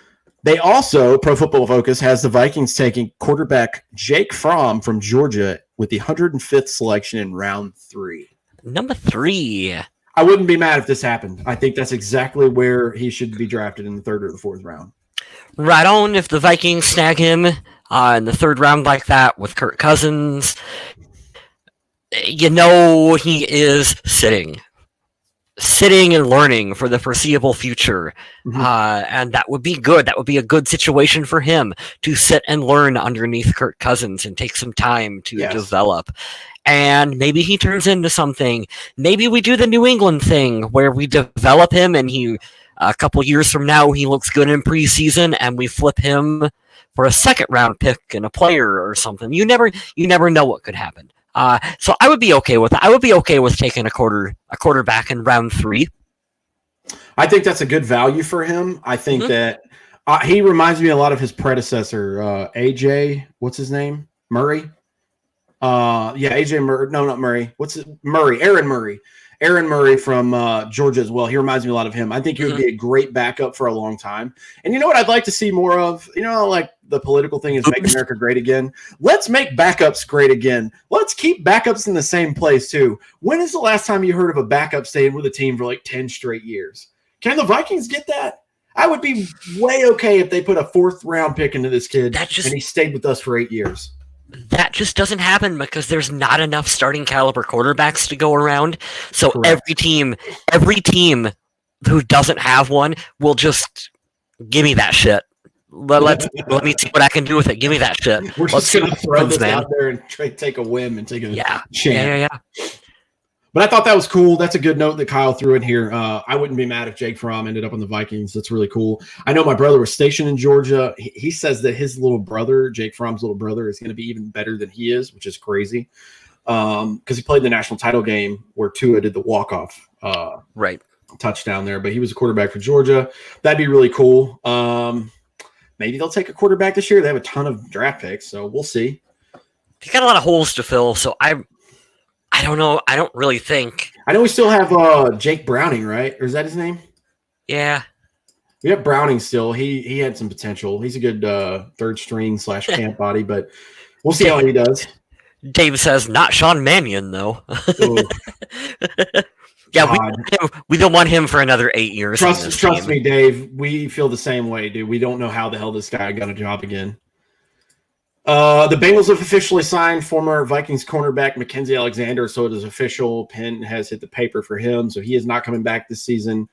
They also, Pro Football Focus, has the Vikings taking quarterback Jake Fromm from Georgia with the 105th selection in round 3. Number 3. I wouldn't be mad if this happened. I think that's exactly where he should be drafted in the 3rd or the 4th round. Right on. If the Vikings snag him in the 3rd round like that with Kirk Cousins, you know he is sitting and learning for the foreseeable future. Mm-hmm. And that would be good. That would be a good situation for him to sit and learn underneath Kirk Cousins and take some time to develop. And maybe he turns into something. Maybe we do the New England thing where we develop him and a couple years from now he looks good in preseason and we flip him for a 2nd round pick and a player or something. You never know what could happen. So I would be okay with that. I would be okay with taking a quarterback in round 3. I think that's a good value for him. I think that he reminds me a lot of his predecessor, AJ. What's his name? Murray. AJ Murray. No, not Murray. Murray? Aaron Murray. Aaron Murray from Georgia as well. He reminds me a lot of him. I think he would be a great backup for a long time. And you know what I'd like to see more of? You know, like the political thing is make America great again. Let's make backups great again. Let's keep backups in the same place too. When is the last time you heard of a backup staying with a team for like 10 straight years? Can the Vikings get that? I would be way okay if they put a 4th round pick into this kid and he stayed with us for 8 years. That just doesn't happen because there's not enough starting caliber quarterbacks to go around. So every team who doesn't have one will just give me that shit. Let me see what I can do with it. Give me that shit. We're just going to throw this out there and take a whim and take a chance. Yeah. But I thought that was cool. That's a good note that Kyle threw in here. I wouldn't be mad if Jake Fromm ended up on the Vikings. That's really cool. I know my brother was stationed in Georgia. He says that his little brother, Jake Fromm's little brother, is going to be even better than he is, which is crazy. Because he played the national title game where Tua did the walk-off. Right. touchdown there, but he was a quarterback for Georgia. That'd be really cool. Maybe they'll take a quarterback this year. They have a ton of draft picks, so we'll see. They got a lot of holes to fill, so I don't know. I don't really think. I know we still have Jake Browning, right? Or is that his name? Yeah. We have Browning still. He had some potential. He's a good third string / camp body, but we'll see how he does. Dave says not Sean Mannion though. Yeah, we don't want him for another 8 years. Trust me, Dave. We feel the same way, dude. We don't know how the hell this guy got a job again. The Bengals have officially signed former Vikings cornerback Mackenzie Alexander, so it is official. Pen has hit the paper for him, so he is not coming back this season.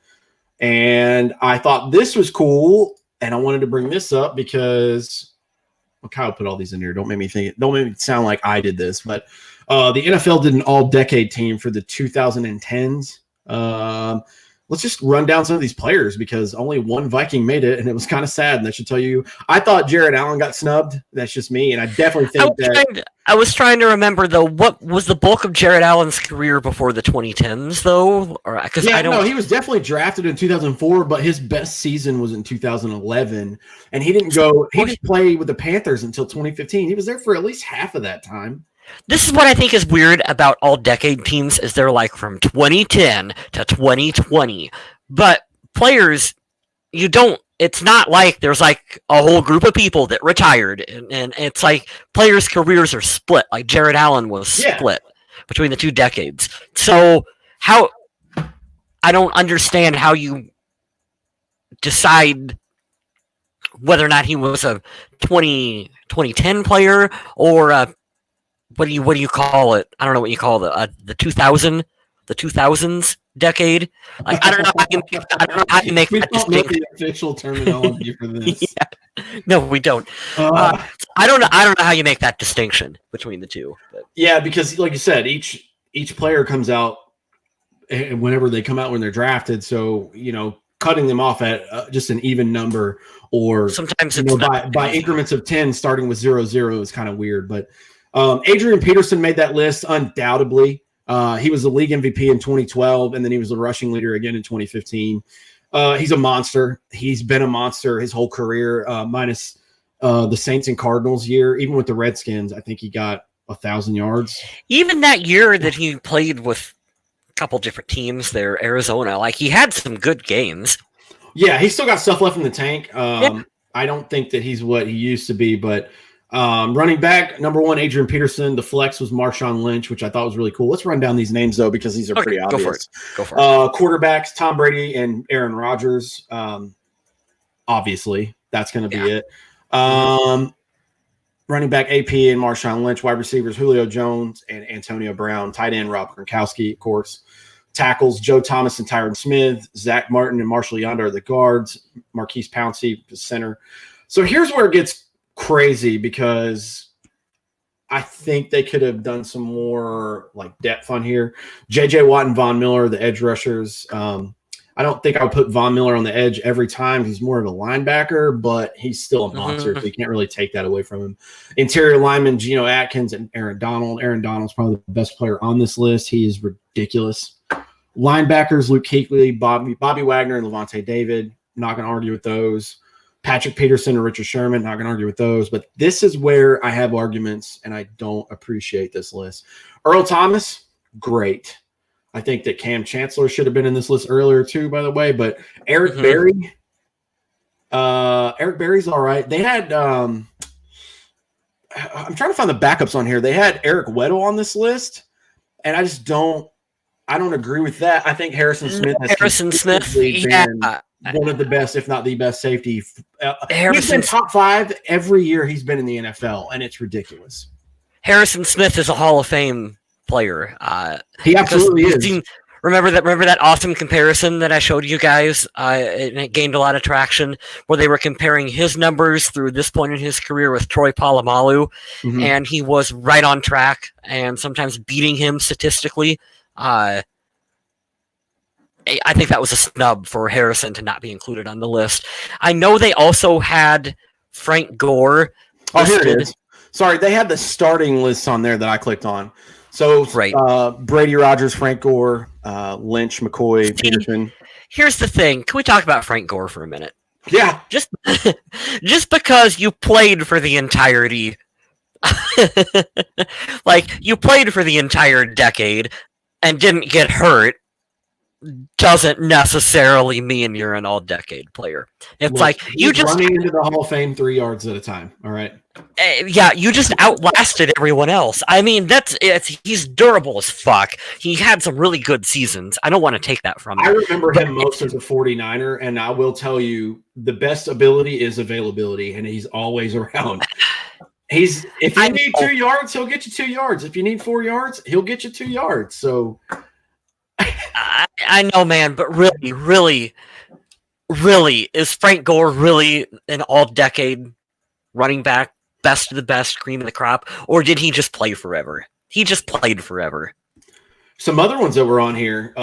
And I thought this was cool, and I wanted to bring this up because Kyle put all these in here. Don't make me sound like I did this, but the NFL did an all-decade team for the 2010s. Let's just run down some of these players because only one Viking made it, and it was kind of sad. And that should tell you, I thought Jared Allen got snubbed. That's just me, and I definitely think I was trying to remember though, what was the bulk of Jared Allen's career before the 2010s though? Or because he was definitely drafted in 2004, but his best season was in 2011, and he didn't go. He didn't play with the Panthers until 2015. He was there for at least half of that time. This is what I think is weird about all-decade teams is they're like from 2010 to 2020. But players, it's not like there's like a whole group of people that retired. And it's like players' careers are split. Like Jared Allen was split between the 2 decades. So I don't understand how you decide whether or not he was a 2010 player or a what do you call it? I don't know what you call the 2000s decade. Like I don't know how you make that distinction. The official terminology for this. Yeah. No, we don't. I don't know how you make that distinction between the two. But. Yeah, because like you said, each player comes out whenever they come out when they're drafted. So cutting them off at just an even number, or sometimes by increments of 10, starting with 0-0 is kind of weird, but. Adrian Peterson made that list undoubtedly. He was the league MVP in 2012, and then he was the rushing leader again in 2015. He's a monster. He's been a monster his whole career, minus the Saints and Cardinals year. Even with the Redskins, I think he got 1,000 yards. Even that year that he played with a couple different teams there, Arizona, like he had some good games. Yeah, he's still got stuff left in the tank. I don't think that he's what he used to be, but running back, number 1, Adrian Peterson. The flex was Marshawn Lynch, which I thought was really cool. Let's run down these names, though, because these are pretty obvious. Go for it. Quarterbacks, Tom Brady and Aaron Rodgers. Obviously, that's going to be it. Running back, AP and Marshawn Lynch. Wide receivers, Julio Jones and Antonio Brown. Tight end, Rob Gronkowski, of course. Tackles, Joe Thomas and Tyron Smith. Zach Martin and Marshall Yonder are the guards. Marquise Pouncey, the center. So here's where it gets crazy because I think they could have done some more like depth on here. JJ Watt and Von Miller, the edge rushers. I don't think I would put Von Miller on the edge every time. He's more of a linebacker, but he's still a monster. So you can't really take that away from him. Interior linemen, Geno Atkins and Aaron Donald. Aaron Donald's probably the best player on this list. He is ridiculous. Linebackers, Luke Kuechly, Bobby Wagner, and Levante David. Not going to argue with those. Patrick Peterson and Richard Sherman, not going to argue with those. But this is where I have arguments, and I don't appreciate this list. Earl Thomas, great. I think that Cam Chancellor should have been in this list earlier too, by the way. But Eric Berry, Eric Berry's all right. They had I'm trying to find the backups on here. They had Eric Weddle on this list, and I just don't agree with that. I think Harrison Smith been one of the best, if not the best safety. He's been top 5 every year he's been in the NFL, and it's ridiculous. Harrison Smith is a Hall of Fame player. He absolutely is. Remember that awesome comparison that I showed you guys, and it gained a lot of traction, where they were comparing his numbers through this point in his career with Troy Polamalu, and he was right on track and sometimes beating him statistically. I think that was a snub for Harrison to not be included on the list. I know they also had Frank Gore. Oh, here it is. Sorry, they had the starting lists on there that I clicked on. So Brady Rogers, Frank Gore, Lynch, McCoy, Peterson. Here's the thing. Can we talk about Frank Gore for a minute? Yeah. Just because you played for the entirety, like you played for the entire decade and didn't get hurt, doesn't necessarily mean you're an all-decade player. It's Look, like you just running into the Hall of Fame 3 yards at a time. All right. Yeah, you just outlasted everyone else. I mean, he's durable as fuck. He had some really good seasons. I don't want to take that from him. I remember him most as a 49er, and I will tell you, the best ability is availability, and he's always around. If you need 2 yards, he'll get you 2 yards. If you need 4 yards, he'll get you 2 yards. So I know, man, but really, is Frank Gore really an all-decade running back, best of the best, cream of the crop, or did he just play forever? He just played forever. Some other ones that were on here,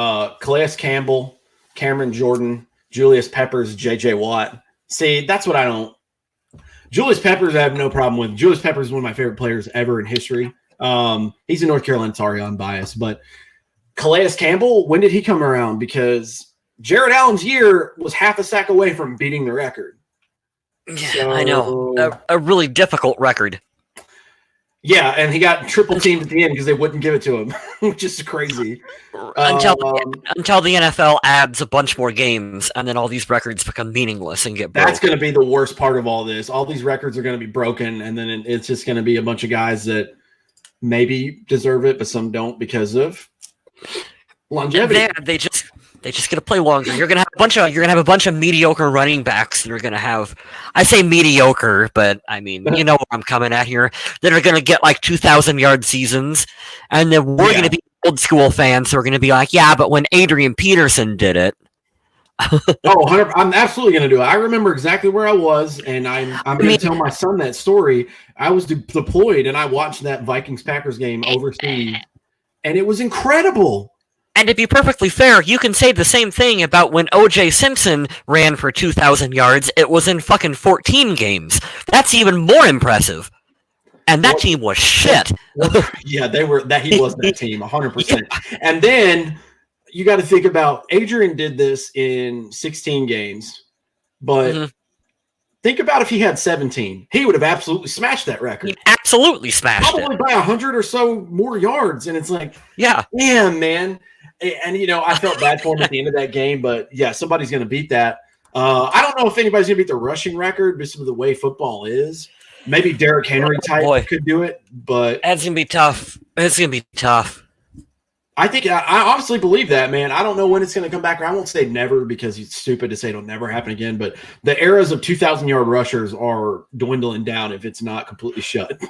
Calais Campbell, Cameron Jordan, Julius Peppers, J.J. Watt. See, that's what I don't – Julius Peppers I have no problem with. Julius Peppers is one of my favorite players ever in history. He's a North Carolina Tar Heel, I'm biased, but – Calais Campbell, when did he come around? Because Jared Allen's year was half a sack away from beating the record. Yeah, I know. A really difficult record. Yeah, and he got triple teamed at the end because they wouldn't give it to him, which is crazy. Until the NFL adds a bunch more games, and then all these records become meaningless and get broke. That's going to be the worst part of all this. All these records are going to be broken, and then it's just going to be a bunch of guys that maybe deserve it, but some don't because of longevity. They just get to play longer. You're gonna have a bunch of mediocre running backs that are gonna have. I say mediocre, but I mean you know where I'm coming at here. That are gonna get like 2,000-yard seasons, and then we're gonna be old school fans who are gonna be like, yeah, but when Adrian Peterson did it. I'm absolutely going to do it. I remember exactly where I was, and I'm going to tell my son that story. I was deployed, and I watched that Vikings-Packers game overseas, and it was incredible. And to be perfectly fair, you can say the same thing about when O.J. Simpson ran for 2,000 yards. It was in fucking 14 games. That's even more impressive. And that team was shit. Yeah, he was that team, 100%. And then you got to think about Adrian did this in 16 games, but think about if he had 17. He would have absolutely smashed that record. He absolutely smashed Probably by 100 or so more yards. And it's like, yeah, man. And, I felt bad for him at the end of that game, but yeah, somebody's going to beat that. I don't know if anybody's going to beat the rushing record because of the way football is. Maybe Derrick Henry type could do it, but that's going to be tough. It's going to be tough. I think I honestly believe that, man. I don't know when it's going to come back. I won't say never because it's stupid to say it'll never happen again. But the eras of 2,000-yard rushers are dwindling down if it's not completely shut.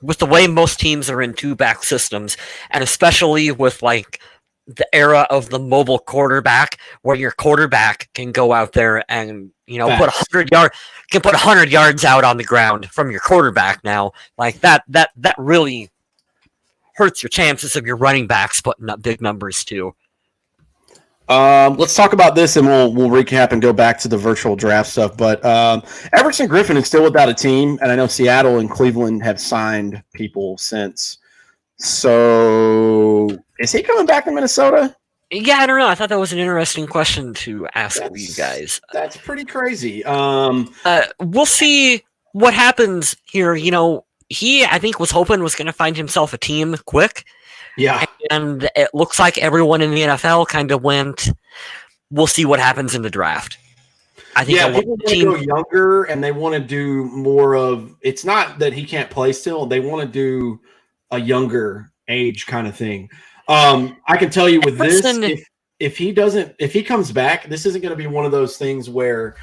With the way most teams are in two-back systems, and especially with like the era of the mobile quarterback, where your quarterback can go out there and put 100 yards out on the ground from your quarterback now, like that really hurts your chances of your running backs putting up big numbers too. Let's talk about this and we'll recap and go back to the virtual draft stuff. But Everson Griffen is still without a team, and I know Seattle and Cleveland have signed people since. So is he coming back to Minnesota? Yeah, I don't know. I thought that was an interesting question to ask you guys. That's pretty crazy. We'll see what happens here. He, I think, was going to find himself a team quick. Yeah. And it looks like everyone in the NFL kind of went, we'll see what happens in the draft. I think people want to go younger, and they want to do more of, it's not that he can't play still. They want to do a younger age kind of thing. I can tell you with this, if he comes back, this isn't going to be one of those things where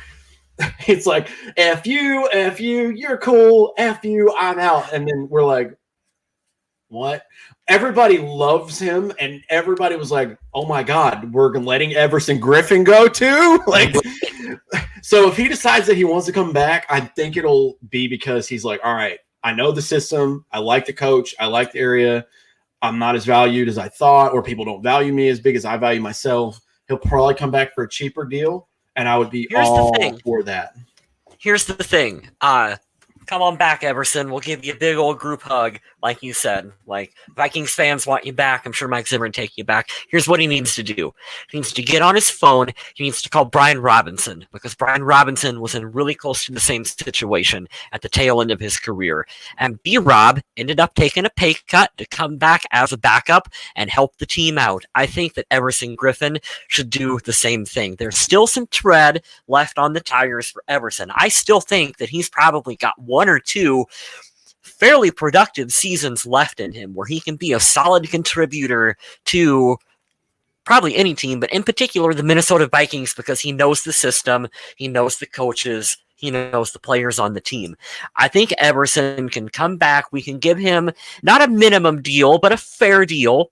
it's like, F you, you're cool, F you, I'm out. And then we're like, what? Everybody loves him, and everybody was like, oh my God, we're letting Everson Griffen go too? Like, so if he decides that he wants to come back, I think it'll be because he's like, all right, I know the system, I like the coach, I like the area, I'm not as valued as I thought, or people don't value me as big as I value myself. He'll probably come back for a cheaper deal, and I would be all for that. Here's the thing. Come on back, Everson. We'll give you a big old group hug, like you said. Like, Vikings fans want you back. I'm sure Mike Zimmer will take you back. Here's what he needs to do. He needs to get on his phone. He needs to call Brian Robinson, because Brian Robinson was in really close to the same situation at the tail end of his career. And B-Rob ended up taking a pay cut to come back as a backup and help the team out. I think that Everson Griffen should do the same thing. There's still some tread left on the tires for Everson. I still think that he's probably got one or two fairly productive seasons left in him where he can be a solid contributor to probably any team, but in particular the Minnesota Vikings, because he knows the system, he knows the coaches, he knows the players on the team. I think Everson can come back. We can give him not a minimum deal, but a fair deal.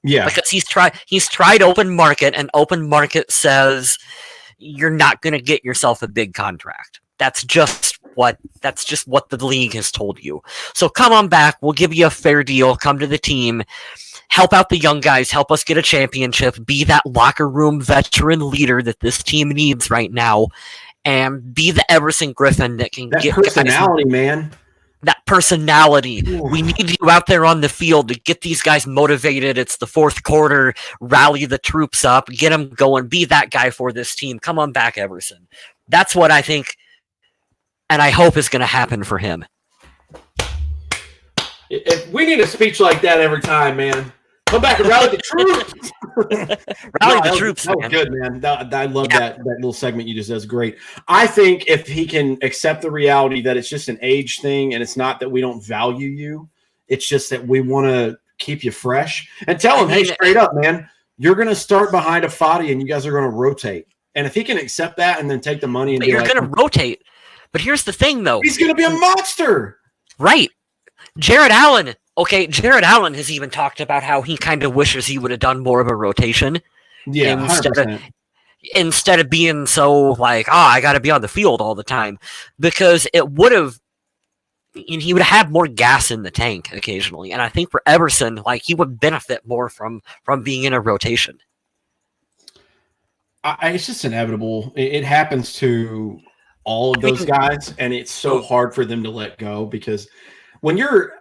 Yeah. Because he's tried open market, and open market says you're not going to get yourself a big contract. That's just what the league has told you. So come on back. We'll give you a fair deal. Come to the team. Help out the young guys. Help us get a championship. Be that locker room veteran leader that this team needs right now. And be the Everson Griffen that can get personality, man. That personality. Ooh. We need you out there on the field to get these guys motivated. It's the fourth quarter. Rally the troops up. Get them going. Be that guy for this team. Come on back, Everson. That's what I think, and I hope is going to happen for him. If we need a speech like that every time, man. Come back and rally the troops. Rally the troops, that was good, man. I love that little segment you just did. That's great. I think if he can accept the reality that it's just an age thing and it's not that we don't value you, it's just that we want to keep you fresh. And tell him, hey, straight up, man, you're going to start behind a Fadi and you guys are going to rotate. And if he can accept that and then take the money and you're going to rotate. But here's the thing, though. He's going to be a monster. Right. Jared Allen. Okay, Jared Allen has even talked about how he kind of wishes he would have done more of a rotation. Yeah, instead of being so like, I got to be on the field all the time, because it would have, he would have had more gas in the tank occasionally. And I think for Everson, like, he would benefit more from being in a rotation. It's just inevitable. It happens to all of those guys, and it's so hard for them to let go, because when you're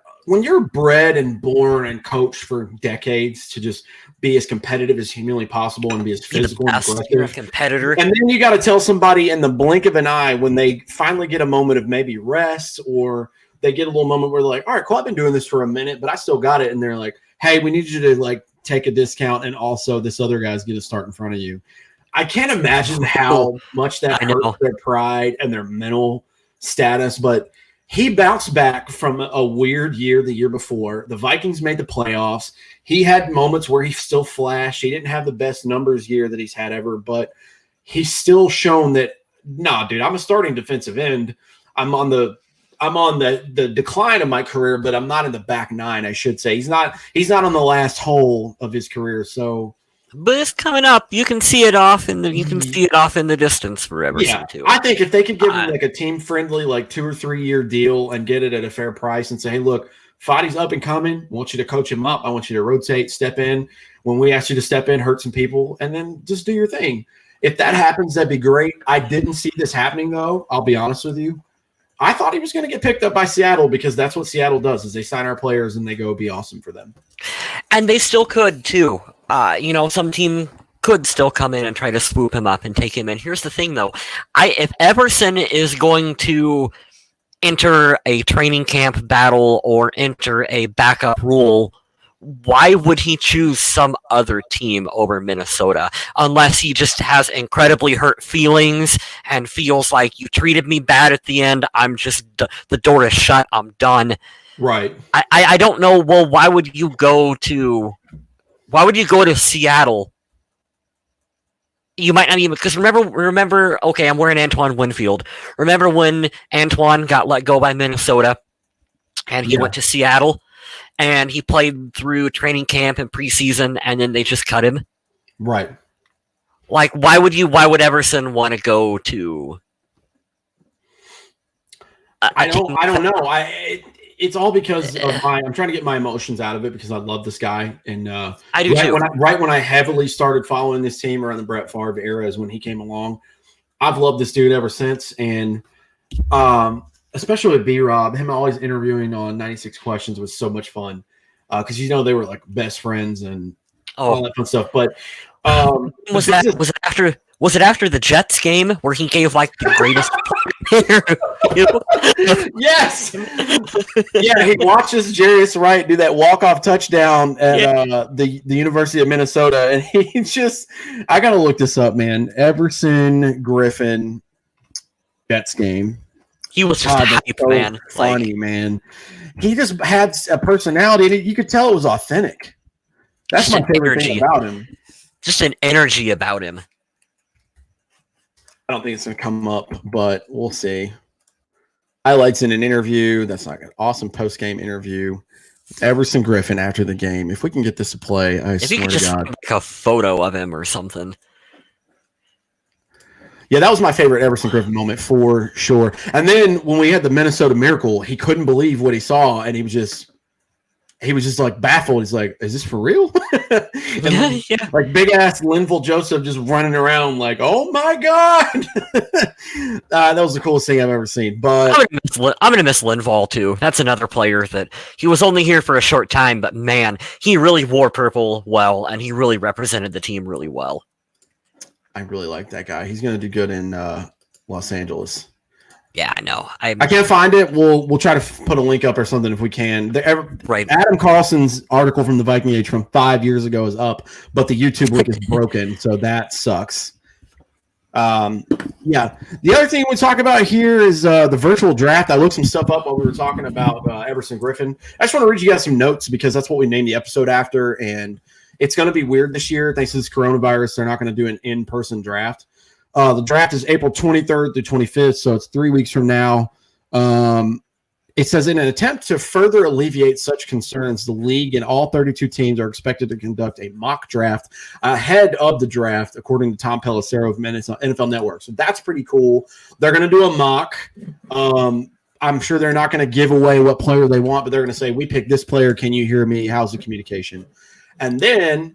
bred and born and coached for decades to just be as competitive as humanly possible and be as physical and aggressive, competitor, and then you got to tell somebody in the blink of an eye when they finally get a moment of maybe rest, or they get a little moment where they're like, all right, cool, I've been doing this for a minute, but I still got it. And they're like, hey, we need you to like take a discount, and also this other guy's get a start in front of you. I can't imagine how much that hurts their pride and their mental status, but he bounced back from a weird year the year before. The Vikings made the playoffs. He had moments where he still flashed. He didn't have the best numbers year that he's had ever, but he's still shown that, nah, dude, I'm a starting defensive end. I'm on the decline of my career, but I'm not in the back nine, I should say. He's not on the last hole of his career, so. But it's coming up. You can see it off in the distance for Everson too. I think if they could give him like a team friendly, like 2 or 3 year deal and get it at a fair price and say, hey, look, Fadi's up and coming. I want you to coach him up. I want you to rotate, step in. When we ask you to step in, hurt some people, and then just do your thing. If that happens, that'd be great. I didn't see this happening, though. I'll be honest with you. I thought he was going to get picked up by Seattle, because that's what Seattle does, is they sign our players and they go be awesome for them. And they still could, too. Some team could still come in and try to swoop him up and take him in. Here's the thing, though. If Everson is going to enter a training camp battle or enter a backup role, why would he choose some other team over Minnesota? Unless he just has incredibly hurt feelings and feels like, you treated me bad at the end, the door is shut, I'm done. Right. I don't know. Well, why would you go to Seattle? You might not even, because remember, okay, I'm wearing Antoine Winfield. Remember when Antoine got let go by Minnesota and he went to Seattle and he played through training camp and preseason and then they just cut him? Right. Like, why would Everson want to go to? I don't know. It's all because of I'm trying to get my emotions out of it, because I love this guy. And I do too. When I heavily started following this team around the Brett Favre era is when he came along. I've loved this dude ever since. And especially with B-Rob, him always interviewing on 96 Questions was so much fun because they were like best friends and all that fun stuff. But was it after the Jets game where he gave like the greatest Yes. Yeah, he watches Jarius Wright do that walk-off touchdown at the University of Minnesota, and he just I gotta look this up, man. Everson Griffen Jets game. He was just hype, so man. Funny, man. He just had a personality, and you could tell it was authentic. That's my favorite thing about him. Just an energy about him. I don't think it's going to come up, but we'll see. Highlights in an interview. That's like an awesome post-game interview with Everson Griffen after the game. If we can get this to play, I swear to God. Like a photo of him or something. Yeah, that was my favorite Everson Griffen moment for sure. And then when we had the Minnesota Miracle, he couldn't believe what he saw, and he was just like baffled. He's like, "Is this for real?" And like big ass Linville Joseph just running around like, "Oh my God!" That was the coolest thing I've ever seen. But I'm gonna miss Linval too. That's another player that he was only here for a short time, but man, he really wore purple well, and he really represented the team really well. I really like that guy. He's going to do good in Los Angeles. Yeah, I know. I can't find it. We'll try to put a link up or something if we can. Right. Adam Carlson's article from the Viking Age from 5 years ago is up, but the YouTube link is broken, so that sucks. Yeah. The other thing we talk about here is the virtual draft. I looked some stuff up while we were talking about Everson Griffen. I just want to read you guys some notes because that's what we named the episode after, and it's going to be weird this year. Thanks to this coronavirus, they're not going to do an in-person draft. The draft is April 23rd through 25th, so it's 3 weeks from now. It says, in an attempt to further alleviate such concerns, the league and all 32 teams are expected to conduct a mock draft ahead of the draft, according to Tom Pelissero of NFL Network. So that's pretty cool. They're going to do a mock. I'm sure they're not going to give away what player they want, but they're going to say, we picked this player. Can you hear me? How's the communication? And then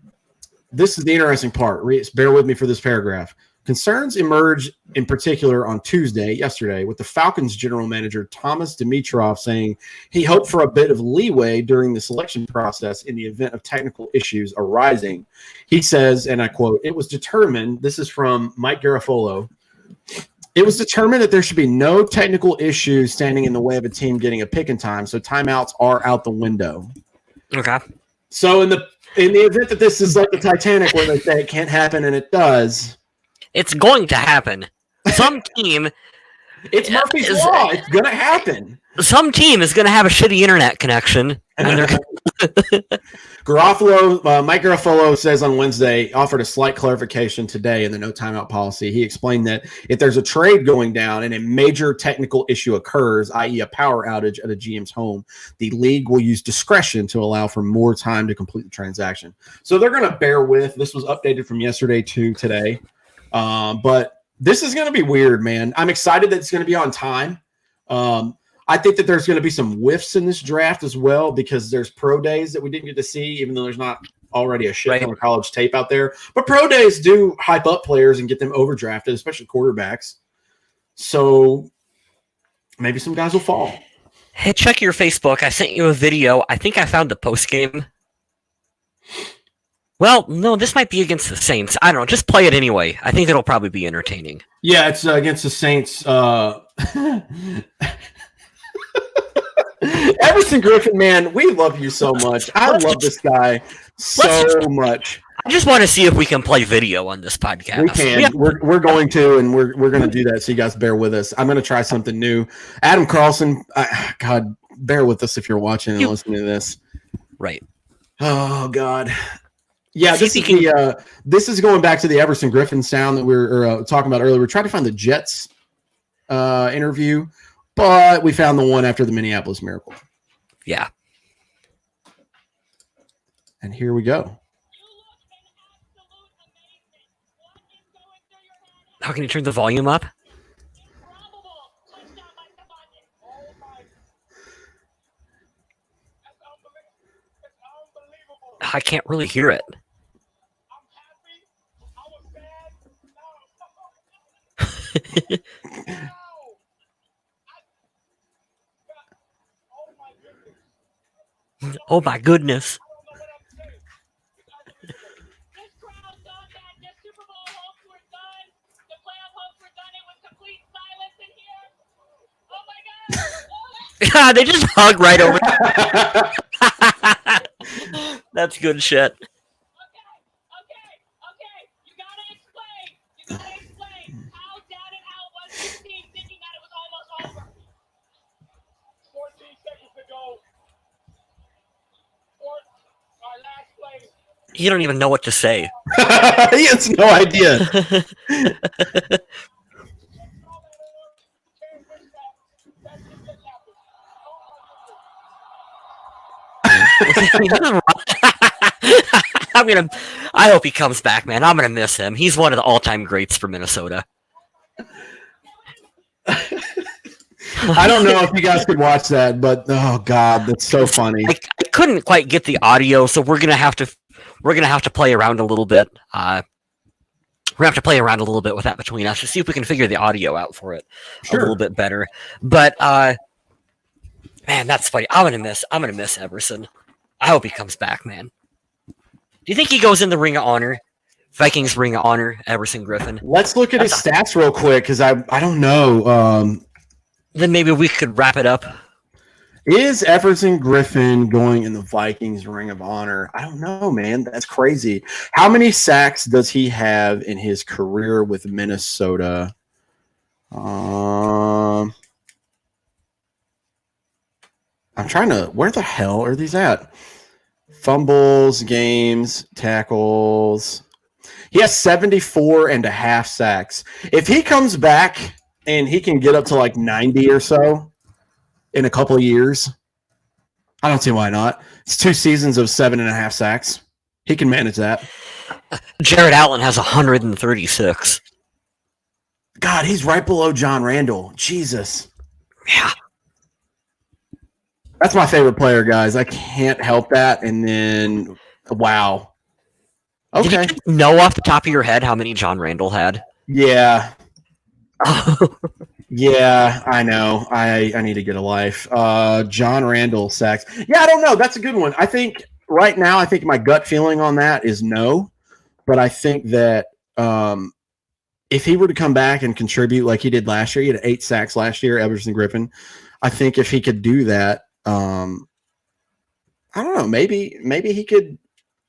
this is the interesting part. Bear with me for this paragraph. Concerns emerged in particular on yesterday, with the Falcons general manager Thomas Dimitroff saying he hoped for a bit of leeway during the selection process in the event of technical issues arising. He says, and I quote, "It was determined," this is from Mike Garafolo, "it was determined that there should be no technical issues standing in the way of a team getting a pick in time, so timeouts are out the window." Okay. So in the event that this is like the Titanic where they say it can't happen and it does, it's going to happen. Some team... It's Murphy's Law. It's going to happen. Some team is going to have a shitty internet connection. And they're Mike Garafolo says on Wednesday, offered a slight clarification today in the no timeout policy. He explained that if there's a trade going down and a major technical issue occurs, i.e. a power outage at a GM's home, the league will use discretion to allow for more time to complete the transaction. So they're going to bear with. This was updated from yesterday to today. But this is going to be weird, man. I'm excited that it's going to be on time. I think that there's going to be some whiffs in this draft as well because there's pro days that we didn't get to see, even though there's not already a shit ton of college tape out there. But pro days do hype up players and get them overdrafted, especially quarterbacks. So maybe some guys will fall. Hey, check your Facebook. I sent you a video. I think I found the post game. Well, no, this might be against the Saints. I don't know. Just play it anyway. I think it'll probably be entertaining. Yeah, it's against the Saints. Everson Griffen, man, we love you so much. I love this guy so much. I just want to see if we can play video on this podcast. We can. Yeah. We're going to, and we're going to do that. So you guys bear with us. I'm going to try something new. Adam Carlson, God, bear with us if you're watching and listening to this. Right. Oh God. Yeah, this is going back to the Everson Griffen sound that we were talking about earlier. We're trying to find the Jets interview, but we found the one after the Minneapolis Miracle. Yeah. And here we go. How can you turn the volume up? I can't really hear it. Oh my goodness. They just hug right over. That's good shit. Okay. You gotta explain how down and out was this team thinking that it was almost over. 14 seconds to go. Our last play. You don't even know what to say. He has no idea. I hope he comes back, man. I'm gonna miss him. He's one of the all-time greats for Minnesota. I don't know if you guys could watch that, but oh god, that's so funny. I couldn't quite get the audio, so we're gonna have to play around a little bit. We're gonna have to play around a little bit with that between us to see if we can figure the audio out for it a little bit better. But man, that's funny. I'm gonna miss Everson. I hope he comes back, man. Do you think he goes in the Ring of Honor? Vikings Ring of Honor, Everson Griffen. Let's look at his stats real quick because I don't know. Then maybe we could wrap it up. Is Everson Griffen going in the Vikings Ring of Honor? I don't know, man. That's crazy. How many sacks does he have in his career with Minnesota? I'm trying to. Where the hell are these at? Fumbles, games, tackles. He has 74.5 sacks. If he comes back and he can get up to like 90 or so in a couple of years, I don't see why not. It's 2 seasons of 7.5 sacks. He can manage that. Jared Allen has 136. God, he's right below John Randall. Jesus. Yeah. That's my favorite player, guys. I can't help that. And then, wow. Okay. Did you know off the top of your head how many John Randall had? Yeah. Yeah, I know. I need to get a life. John Randall sacks. Yeah, I don't know. That's a good one. I think right now, I think my gut feeling on that is no. But I think that if he were to come back and contribute like he did last year, he had 8 sacks last year, Everson Griffen. I think if he could do that, I don't know. Maybe he could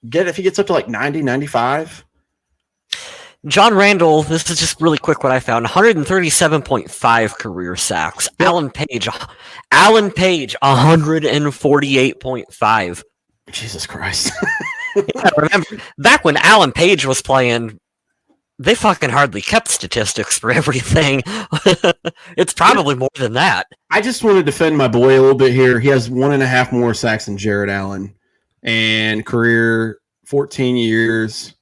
get, if he gets up to like 90, 95. John Randall, this is just really quick what I found, 137.5 career sacks. Yep. Alan Page, 148.5. Jesus Christ. Yeah, remember, back when Alan Page was playing, they fucking hardly kept statistics for everything. It's probably more than that. I just want to defend my boy a little bit here. He has 1.5 more sacks than Jared Allen. And career 14 years,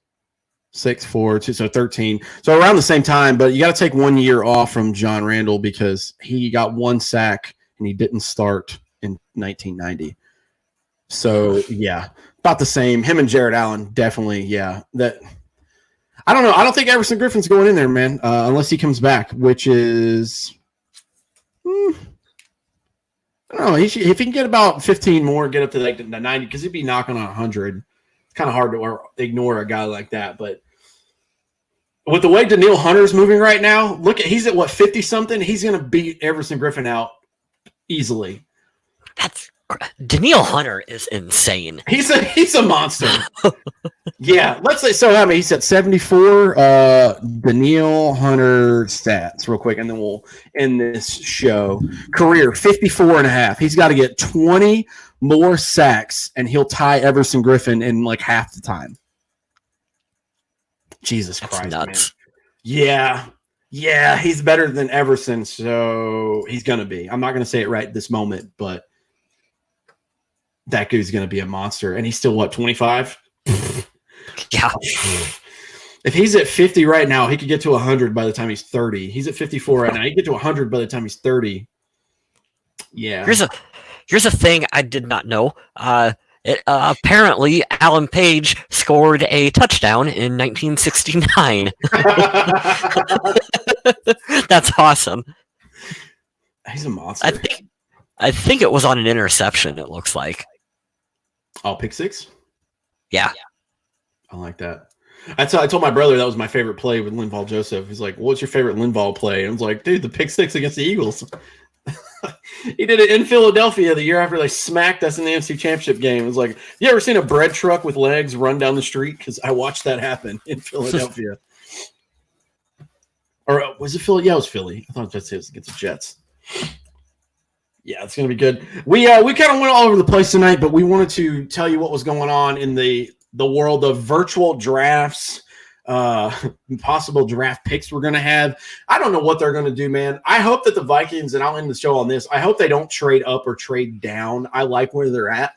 6, 4, 2, so 13. So around the same time, but you got to take 1 year off from John Randall because he got 1 sack and he didn't start in 1990. So, yeah, about the same. Him and Jared Allen, definitely, yeah. That I don't know. I don't think Everson Griffen's going in there, man, unless he comes back, which is I don't know. If he can get about 15 more, get up to like the 90, because he'd be knocking on 100. It's kind of hard to ignore a guy like that. But with the way Danielle Hunter's moving right now, he's at what, 50-something? He's going to beat Everson Griffen out easily. Danielle Hunter is insane. He's a monster. Yeah, let's say so. I mean, he's at 74. Danielle Hunter stats, real quick, and then we'll end this show. Career 54.5. He's got to get 20 more sacks, and he'll tie Everson Griffen in like half the time. Jesus Christ, nuts. Man. Yeah, he's better than Everson, so he's gonna be. I'm not gonna say it right this moment, but that dude's gonna be a monster, and he's still what, 25? Yeah. If he's at 50 right now, he could get to 100 by the time he's 30. He's at 54 right now. He could get to 100 by the time he's 30. Yeah. Here's a thing I did not know. Apparently, Alan Page scored a touchdown in 1969. That's awesome. He's a monster. I think it was on an interception, it looks like. Oh, pick six? Yeah. I like that. I told my brother that was my favorite play with Linval Joseph. He's like, what's your favorite Linval play? And I was like, dude, the pick six against the Eagles. He did it in Philadelphia the year after they smacked us in the NFC Championship game. It was like, you ever seen a bread truck with legs run down the street? Because I watched that happen in Philadelphia. Or was it Philly? Yeah, it was Philly. I thought it was against the Jets. Yeah, it's going to be good. We kind of went all over the place tonight, but we wanted to tell you what was going on in the world of virtual drafts, possible draft picks we're going to have. I don't know what they're going to do, man. I hope that the Vikings, and I'll end the show on this, I hope they don't trade up or trade down. I like where they're at.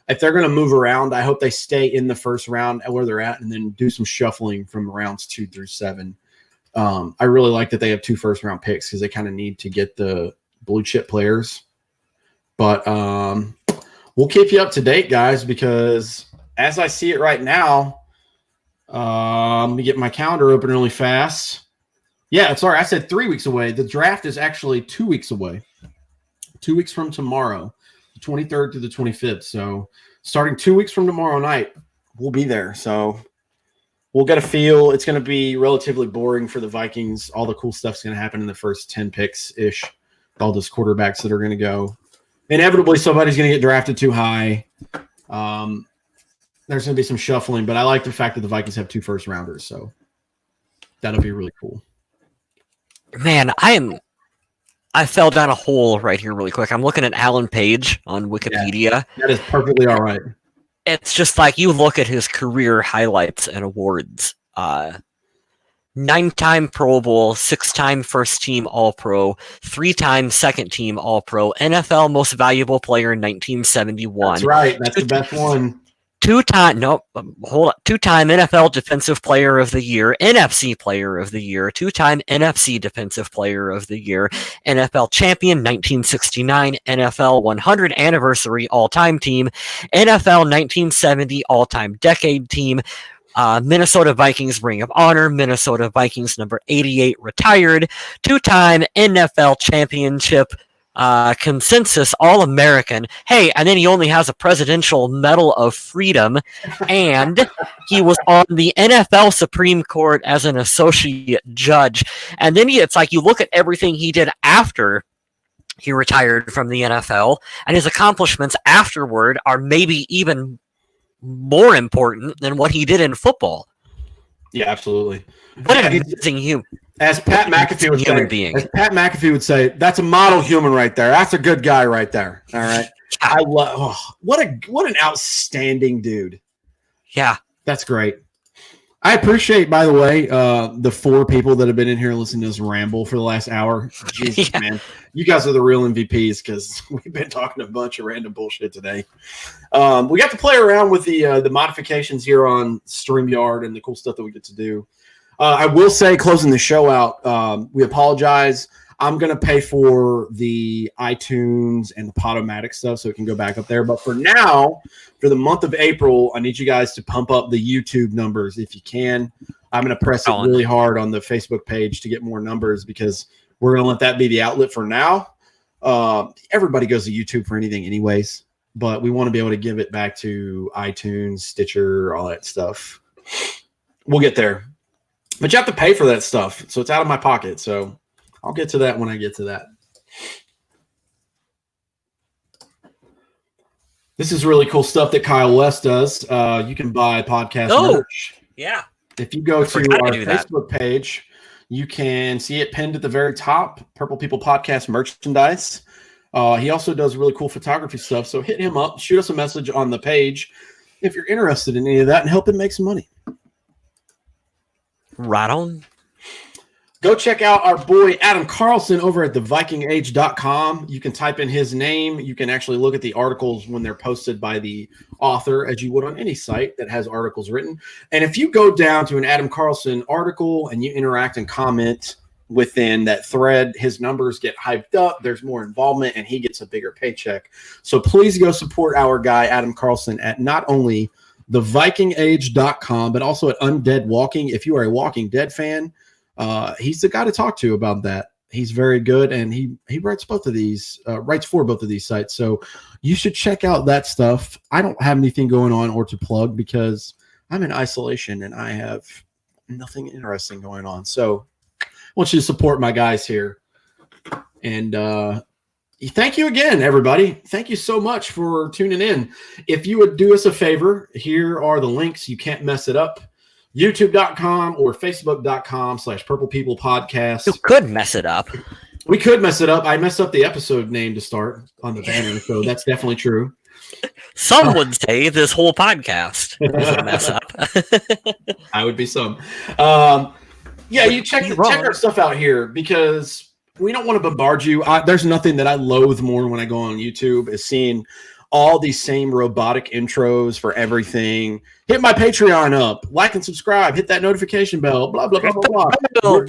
If they're going to move around, I hope they stay in the first round at where they're at and then do some shuffling from rounds 2 through 7. I really like that they have 2 first-round picks because they kind of need to get the blue-chip players. But we'll keep you up to date, guys, because as I see it right now, let me get my calendar open really fast. Yeah, sorry, I said 3 weeks away. The draft is actually 2 weeks away. 2 weeks from tomorrow, the 23rd to the 25th. So starting 2 weeks from tomorrow night, we'll be there. So we'll get a feel. It's going to be relatively boring for the Vikings. All the cool stuff's going to happen in the first 10 picks-ish. All those quarterbacks that are going to go. Inevitably, somebody's going to get drafted too high. There's going to be some shuffling, but I like the fact that the Vikings have 2 first-rounders, so that'll be really cool. Man, I fell down a hole right here really quick. I'm looking at Alan Page on Wikipedia. Yeah, that is perfectly all right. It's just like you look at his career highlights and awards. 9-time Pro Bowl, 6-time first-team All-Pro, 3-time second-team All-Pro, NFL Most Valuable Player in 1971. That's right. That's the best one. 2-time NFL Defensive Player of the Year, NFC Player of the Year, 2-time NFC Defensive Player of the Year, NFL Champion 1969, NFL 100 Anniversary All-Time Team, NFL 1970 All-Time Decade Team, Minnesota Vikings Ring of Honor, Minnesota Vikings number 88 retired, 2-time NFL Championship consensus All-American. Hey, and then he only has a Presidential Medal of Freedom, and he was on the NFL Supreme Court as an associate judge. And then it's like you look at everything he did after he retired from the NFL, and his accomplishments afterward are maybe even more important than what he did in football. Yeah, absolutely. What an amazing human. As Pat McAfee would say, that's a model human right there. That's a good guy right there. All right. I love what an outstanding dude. Yeah. That's great. I appreciate, by the way, the 4 people that have been in here listening to us ramble for the last hour. Jesus, man. You guys are the real MVPs because we've been talking a bunch of random bullshit today. We got to play around with the modifications here on StreamYard and the cool stuff that we get to do. I will say, closing the show out, we apologize. I'm going to pay for the iTunes and the Podomatic stuff so it can go back up there. But for now, for the month of April, I need you guys to pump up the YouTube numbers if you can. I'm going to press it really hard on the Facebook page to get more numbers because we're going to let that be the outlet for now. Everybody goes to YouTube for anything anyways, but we want to be able to give it back to iTunes, Stitcher, all that stuff. We'll get there. But you have to pay for that stuff, so it's out of my pocket. So I'll get to that when I get to that. This is really cool stuff that Kyle West does. You can buy podcast merch. Yeah. If you go to our Facebook page, you can see it pinned at the very top, Purple People Podcast merchandise. He also does really cool photography stuff. So hit him up, shoot us a message on the page if you're interested in any of that and help him make some money. Right on. Go check out our boy Adam Carlson over at thevikingage.com. You can type in his name. You can actually look at the articles when they're posted by the author, as you would on any site that has articles written. And if you go down to an Adam Carlson article and you interact and comment within that thread, his numbers get hyped up. There's more involvement, and he gets a bigger paycheck. So please go support our guy, Adam Carlson, at not only thevikingage.com, but also at Undead Walking. If you are a Walking Dead fan, he's the guy to talk to about that. He's very good, and he writes for both of these sites. So you should check out that stuff. I don't have anything going on or to plug because I'm in isolation and I have nothing interesting going on. So I want you to support my guys here. And thank you again, everybody. Thank you so much for tuning in. If you would do us a favor, here are the links. You can't mess it up. YouTube.com or Facebook.com/Purple People Podcast. You could mess it up. We could mess it up. I messed up the episode name to start on the banner, so that's definitely true. Some would say this whole podcast is a mess up. I would be some. You check our stuff out here because we don't want to bombard you. There's nothing that I loathe more when I go on YouTube is seeing all these same robotic intros for everything. Hit my Patreon up, like and subscribe, hit that notification bell, blah, blah, blah, blah, blah.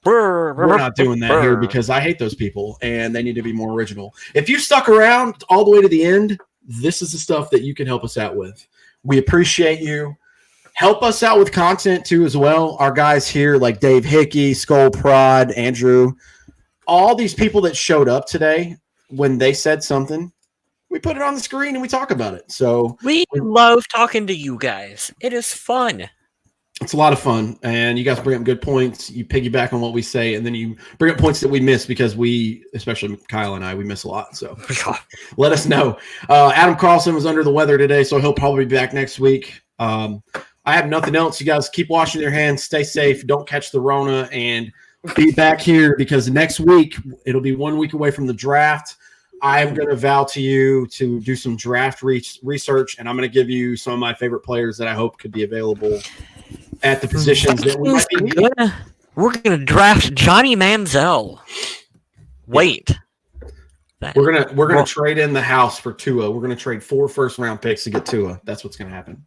We're not doing that here because I hate those people and they need to be more original. If you stuck around all the way to the end, this is the stuff that you can help us out with. We appreciate you. Help us out with content too as well. Our guys here like Dave Hickey, Skull Prod, Andrew, all these people that showed up today, when they said something, we put it on the screen and we talk about it. So we love talking to you guys. It is fun. It's a lot of fun. And you guys bring up good points. You piggyback on what we say, and then you bring up points that we miss because we, especially Kyle and I, we miss a lot. So let us know. Adam Carlson was under the weather today, so he'll probably be back next week. I have nothing else. You guys keep washing your hands, stay safe, don't catch the Rona, and be back here because next week, it'll be 1 week away from the draft. I am going to vow to you to do some draft research, and I'm going to give you some of my favorite players that I hope could be available at the positions that we might be needing. We're going to draft Johnny Manziel. Wait. We're gonna trade in the house for Tua. We're going to trade 4 first-round picks to get Tua. That's what's going to happen.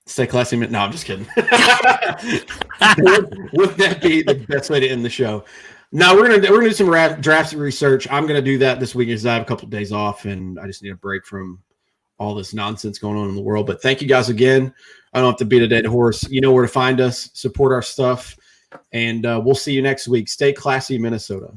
Stay classy. No, I'm just kidding. Wouldn't that be the best way to end the show? No, we're gonna do some draft research. I'm gonna do that this week because I have a couple of days off and I just need a break from all this nonsense going on in the world. But thank you guys again. I don't have to beat a dead horse. You know where to find us. Support our stuff, and we'll see you next week. Stay classy, Minnesota.